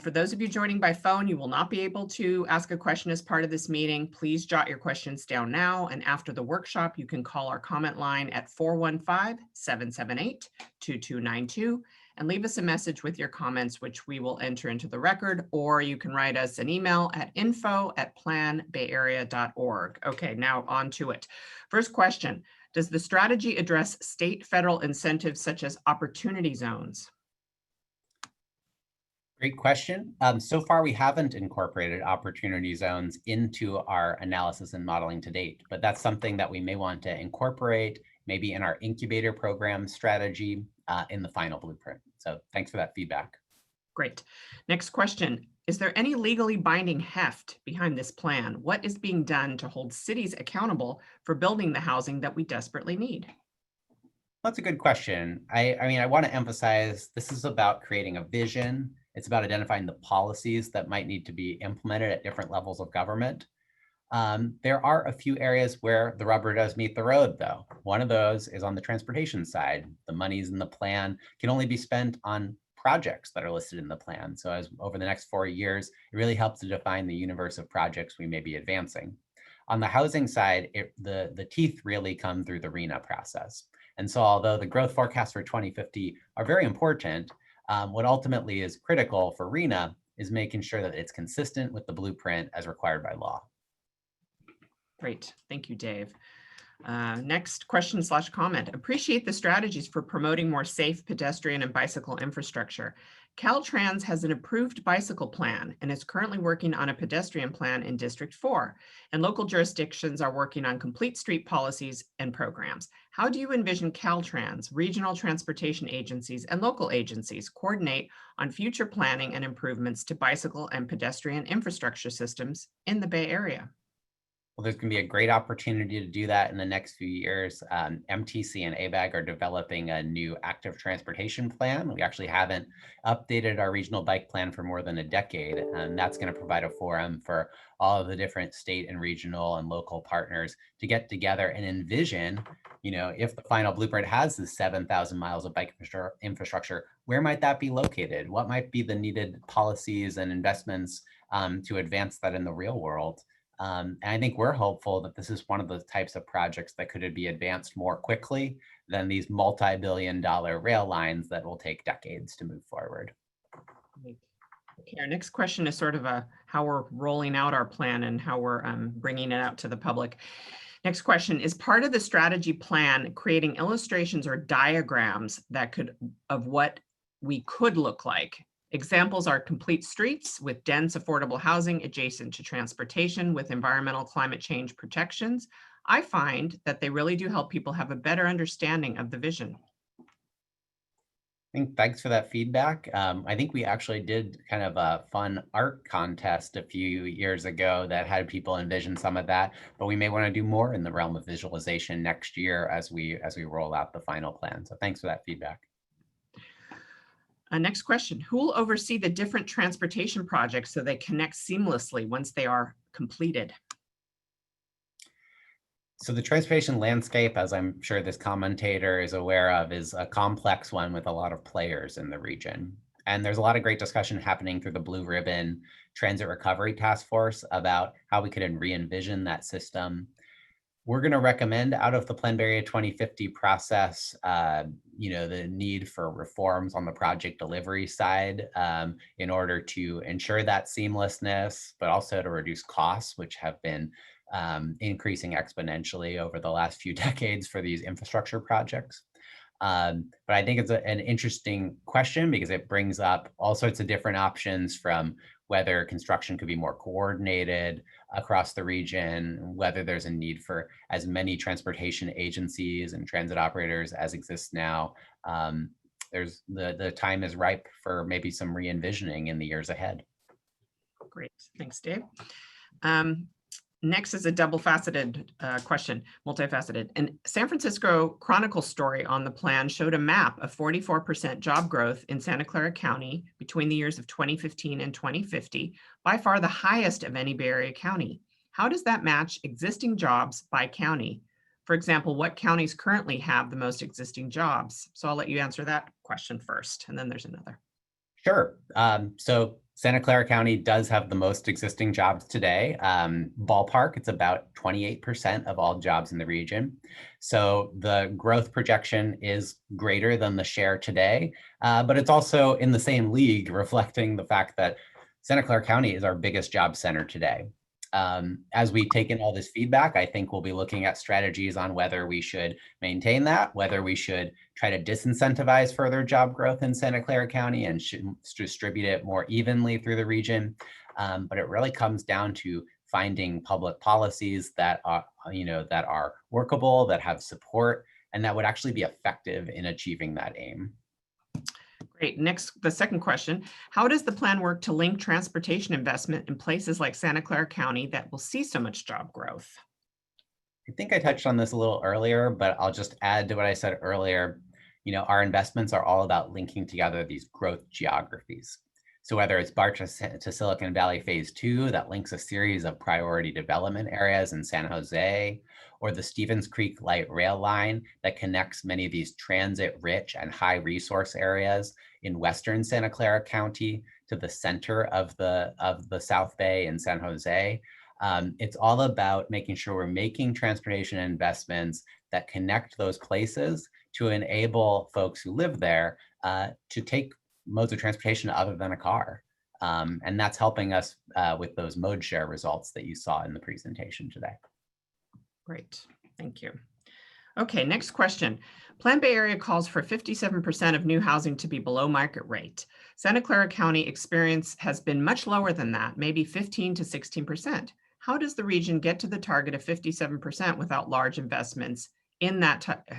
For those of you joining by phone, you will not be able to ask a question as part of this meeting. Please jot your questions down now. And after the workshop, you can call our comment line at 415-778-2292 and leave us a message with your comments, which we will enter into the record, or you can write us an email at info@planbayarea.org. Okay, now on to it. First question, does the strategy address state federal incentives such as opportunity zones? Great question. So far, we haven't incorporated opportunity zones into our analysis and modeling to date, but that's something that we may want to incorporate maybe in our incubator program strategy in the final blueprint. So thanks for that feedback. Great. Next question. Is there any legally binding heft behind this plan? What is being done to hold cities accountable for building the housing that we desperately need? That's a good question. I mean, I want to emphasize this is about creating a vision. It's about identifying the policies that might need to be implemented at different levels of government. There are a few areas where the rubber does meet the road, though. One of those is on the transportation side. The monies in the plan can only be spent on projects that are listed in the plan. So as over the next 4 years, it really helps to define the universe of projects we may be advancing. On the housing side, the teeth really come through the RHNA process. And so although the growth forecasts for 2050 are very important, what ultimately is critical for RHNA is making sure that it's consistent with the blueprint as required by law. Great, thank you, Dave. Next question/comment. Appreciate the strategies for promoting more safe pedestrian and bicycle infrastructure. Caltrans has an approved bicycle plan and is currently working on a pedestrian plan in District 4, and local jurisdictions are working on complete street policies and programs. How do you envision Caltrans, regional transportation agencies, and local agencies coordinate on future planning and improvements to bicycle and pedestrian infrastructure systems in the Bay Area? Well, there's going to be a great opportunity to do that in the next few years. MTC and ABAG are developing a new active transportation plan. We actually haven't updated our regional bike plan for more than a decade, and that's going to provide a forum for all of the different state and regional and local partners to get together and envision, if the final blueprint has the 7,000 miles of bike infrastructure, where might that be located? What might be the needed policies and investments to advance that in the real world? And I think we're hopeful that this is one of the types of projects that could be advanced more quickly than these multi-billion-dollar rail lines that will take decades to move forward. Okay, our next question is sort of how we're rolling out our plan and how we're bringing it out to the public. Next question, is part of the strategy plan creating illustrations or diagrams of what we could look like? Examples are complete streets with dense affordable housing adjacent to transportation with environmental climate change protections. I find that they really do help people have a better understanding of the vision. Thanks for that feedback. I think we actually did kind of a fun art contest a few years ago that had people envision some of that, but we may want to do more in the realm of visualization next year as we roll out the final plan. So thanks for that feedback. Next question, who will oversee the different transportation projects so they connect seamlessly once they are completed? So the transportation landscape, as I'm sure this commentator is aware of, is a complex one with a lot of players in the region. And there's a lot of great discussion happening through the Blue Ribbon Transit Recovery Task Force about how we could re-envision that system. We're going to recommend out of the Plan Bay Area 2050 process, the need for reforms on the project delivery side in order to ensure that seamlessness, but also to reduce costs, which have been increasing exponentially over the last few decades for these infrastructure projects. But I think it's an interesting question because it brings up all sorts of different options, from whether construction could be more coordinated across the region, whether there's a need for as many transportation agencies and transit operators as exists now. There's the time is ripe for maybe some re-envisioning in the years ahead. Great, thanks, Dave. Next is a double-faceted question, multifaceted. An San Francisco Chronicle story on the plan showed a map of 44% job growth in Santa Clara County between the years of 2015 and 2050, by far the highest of any Bay Area county. How does that match existing jobs by county? For example, what counties currently have the most existing jobs? So I'll let you answer that question first, and then there's another. Sure. So Santa Clara County does have the most existing jobs today. Ballpark, it's about 28% of all jobs in the region. So the growth projection is greater than the share today, but it's also in the same league, reflecting the fact that Santa Clara County is our biggest job center today. As we take in all this feedback, I think we'll be looking at strategies on whether we should maintain that, whether we should try to disincentivize further job growth in Santa Clara County and should distribute it more evenly through the region. But it really comes down to finding public policies that are, that are workable, that have support, and that would actually be effective in achieving that aim. Great. Next, the second question, how does the plan work to link transportation investment in places like Santa Clara County that will see so much job growth? I think I touched on this a little earlier, but I'll just add to what I said earlier. Our investments are all about linking together these growth geographies. So whether it's BART to Silicon Valley Phase 2 that links a series of priority development areas in San Jose, or the Stevens Creek Light Rail Line that connects many of these transit-rich and high-resource areas in western Santa Clara County to the center of the South Bay in San Jose. It's all about making sure we're making transportation investments that connect those places to enable folks who live there to take modes of transportation other than a car. And that's helping us with those mode share results that you saw in the presentation today. Great, thank you. Okay, next question. Plan Bay Area calls for 57% of new housing to be below market rate. Santa Clara County experience has been much lower than that, maybe 15 to 16%. How does the region get to the target of 57% without large investments in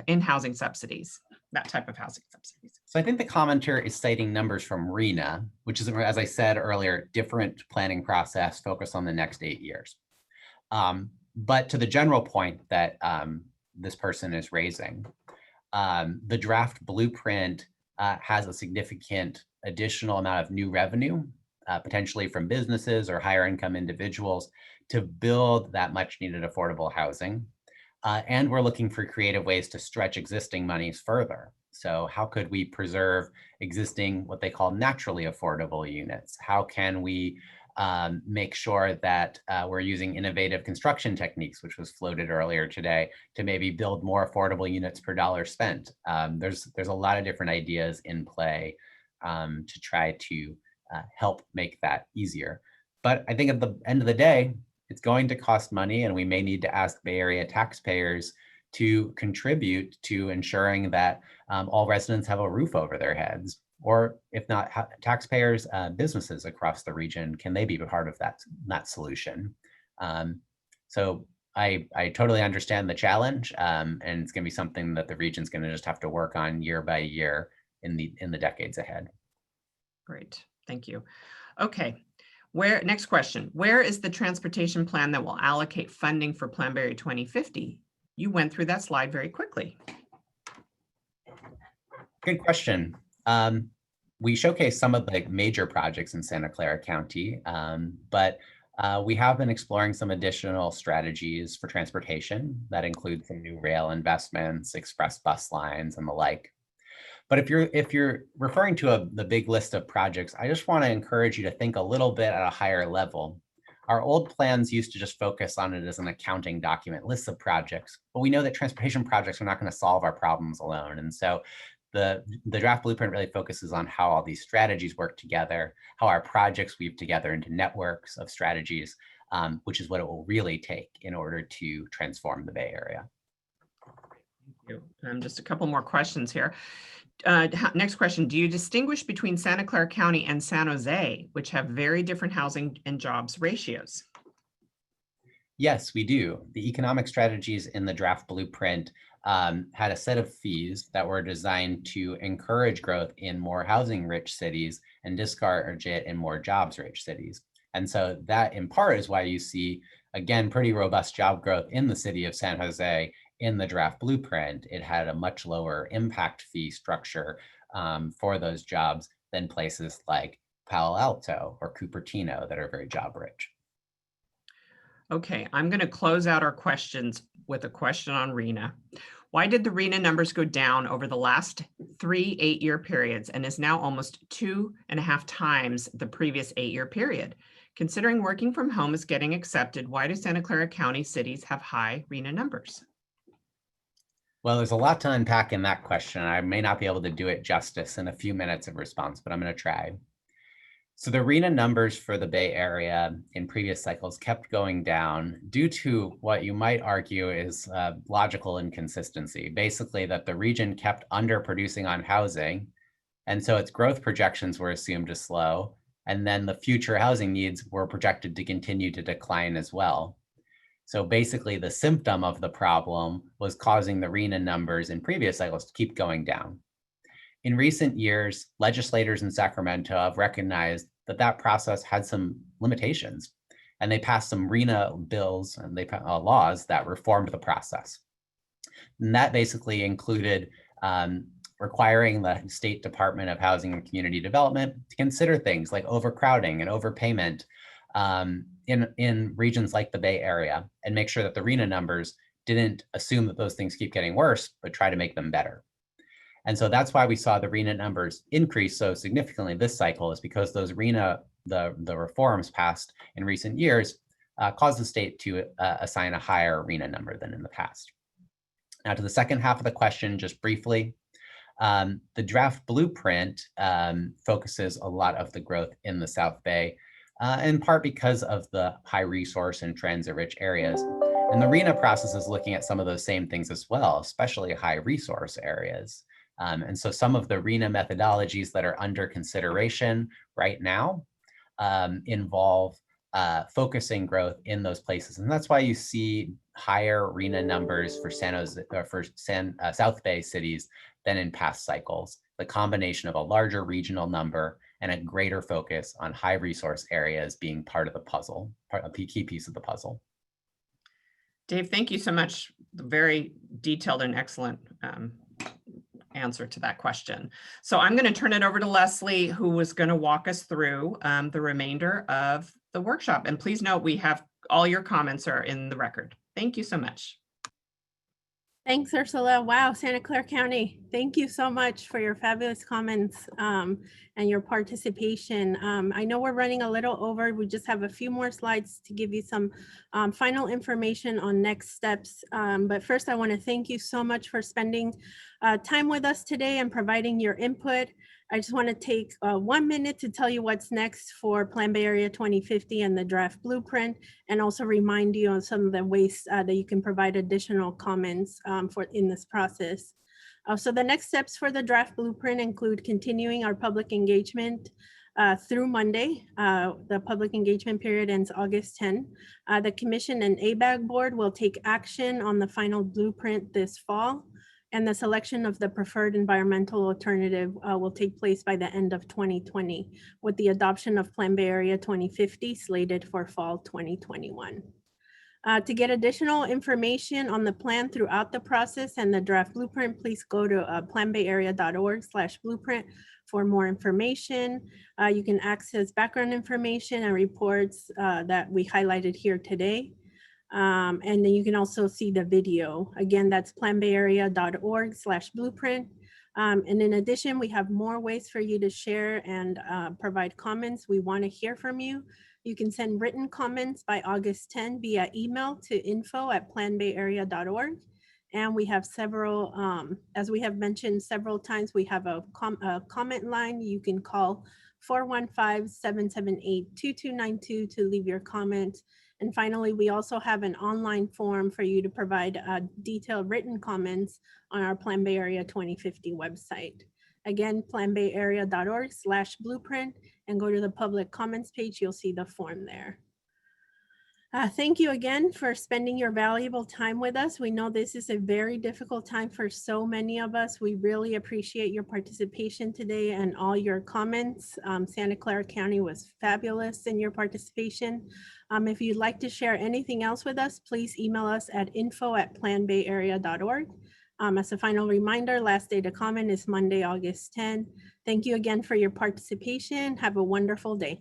in housing subsidies, that type of housing subsidies? So I think the commenter is citing numbers from RENA, which is, as I said earlier, different planning process focused on the next 8 years. But to the general point that this person is raising, the draft blueprint has a significant additional amount of new revenue, potentially from businesses or higher income individuals, to build that much needed affordable housing. And we're looking for creative ways to stretch existing monies further. So how could we preserve existing, what they call naturally affordable units? How can we make sure that we're using innovative construction techniques, which was floated earlier today, to maybe build more affordable units per dollar spent? There's a lot of different ideas in play to try to help make that easier. But I think at the end of the day, it's going to cost money, and we may need to ask Bay Area taxpayers to contribute to ensuring that all residents have a roof over their heads. Or if not, taxpayers, businesses across the region, can they be a part of that solution? So I totally understand the challenge, and it's going to be something that the region's going to just have to work on year by year in the decades ahead. Great, thank you. Okay, next question. Where is the transportation plan that will allocate funding for Plan Bay Area 2050? You went through that slide very quickly. Good question. We showcase some of the major projects in Santa Clara County, but we have been exploring some additional strategies for transportation that include some new rail investments, express bus lines, and the like. But if you're referring to the big list of projects, I just want to encourage you to think a little bit at a higher level. Our old plans used to just focus on it as an accounting document, lists of projects, but we know that transportation projects are not going to solve our problems alone. And so the draft blueprint really focuses on how all these strategies work together, how our projects weave together into networks of strategies, which is what it will really take in order to transform the Bay Area. Thank you. Just a couple more questions here. Next question, do you distinguish between Santa Clara County and San Jose, which have very different housing and jobs ratios? Yes, we do. The economic strategies in the draft blueprint had a set of fees that were designed to encourage growth in more housing-rich cities and discourage it in more jobs-rich cities. And so that, in part, is why you see, again, pretty robust job growth in the city of San Jose. In the draft blueprint, it had a much lower impact fee structure for those jobs than places like Palo Alto or Cupertino that are very job rich. Okay, I'm going to close out our questions with a question on RENA. Why did the RENA numbers go down over the last 3 8-year periods and is now almost 2.5 times the previous 8-year period? Considering working from home is getting accepted, why do Santa Clara County cities have high RENA numbers? Well, there's a lot to unpack in that question. I may not be able to do it justice in a few minutes of response, but I'm going to try. So the RENA numbers for the Bay Area in previous cycles kept going down due to what you might argue is logical inconsistency. Basically, that the region kept underproducing on housing, and so its growth projections were assumed to slow, and then the future housing needs were projected to continue to decline as well. So basically, the symptom of the problem was causing the RENA numbers in previous cycles to keep going down. In recent years, legislators in Sacramento have recognized that that process had some limitations, and they passed some RENA bills and laws that reformed the process. And that basically included requiring the State Department of Housing and Community Development to consider things like overcrowding and overpayment in regions like the Bay Area, and make sure that the RHNA numbers didn't assume that those things keep getting worse, but try to make them better. And so that's why we saw the RHNA numbers increase so significantly this cycle, is because those RHNA, the reforms passed in recent years, caused the state to assign a higher RHNA number than in the past. Now to the second half of the question, just briefly, the draft blueprint focuses a lot of the growth in the South Bay, in part because of the high resource and transit-rich areas. And the RHNA process is looking at some of those same things as well, especially high resource areas. And so some of the RHNA methodologies that are under consideration right now involve focusing growth in those places. And that's why you see higher RHNA numbers for South Bay cities than in past cycles. The combination of a larger regional number and a greater focus on high resource areas being part of the puzzle, a key piece of the puzzle. Dave, thank you so much. Very detailed and excellent answer to that question. So I'm going to turn it over to Leslie, who was going to walk us through the remainder of the workshop. And please note, we have all your comments are in the record. Thank you so much. Thanks, Ursula. Wow, Santa Clara County, thank you so much for your fabulous comments and your participation. I know we're running a little over. We just have a few more slides to give you some final information on next steps. But first, I want to thank you so much for spending time with us today and providing your input. I just want to take 1 minute to tell you what's next for Plan Bay Area 2050 and the draft blueprint, and also remind you on some of the ways that you can provide additional comments in this process. So the next steps for the draft blueprint include continuing our public engagement through Monday. The public engagement period ends August 10. The Commission and ABAG board will take action on the final blueprint this fall, and the selection of the preferred environmental alternative will take place by the end of 2020, with the adoption of Plan Bay Area 2050 slated for fall 2021. To get additional information on the plan throughout the process and the draft blueprint, please go to planbayarea.org/blueprint for more information. You can access background information and reports that we highlighted here today. And then you can also see the video. Again, that's planbayarea.org/blueprint. And in addition, we have more ways for you to share and provide comments. We want to hear from you. You can send written comments by August 10 via email to info@planbayarea.org. And we have several, as we have mentioned several times, we have a comment line. You can call 415-778-2292 to leave your comment. And finally, we also have an online form for you to provide detailed written comments on our Plan Bay Area 2050 website. Again, planbayarea.org/blueprint, and go to the public comments page. You'll see the form there. Thank you again for spending your valuable time with us. We know this is a very difficult time for so many of us. We really appreciate your participation today and all your comments. Santa Clara County was fabulous in your participation. If you'd like to share anything else with us, please email us at info@planbayarea.org. As a final reminder, last day to comment is Monday, August 10. Thank you again for your participation. Have a wonderful day.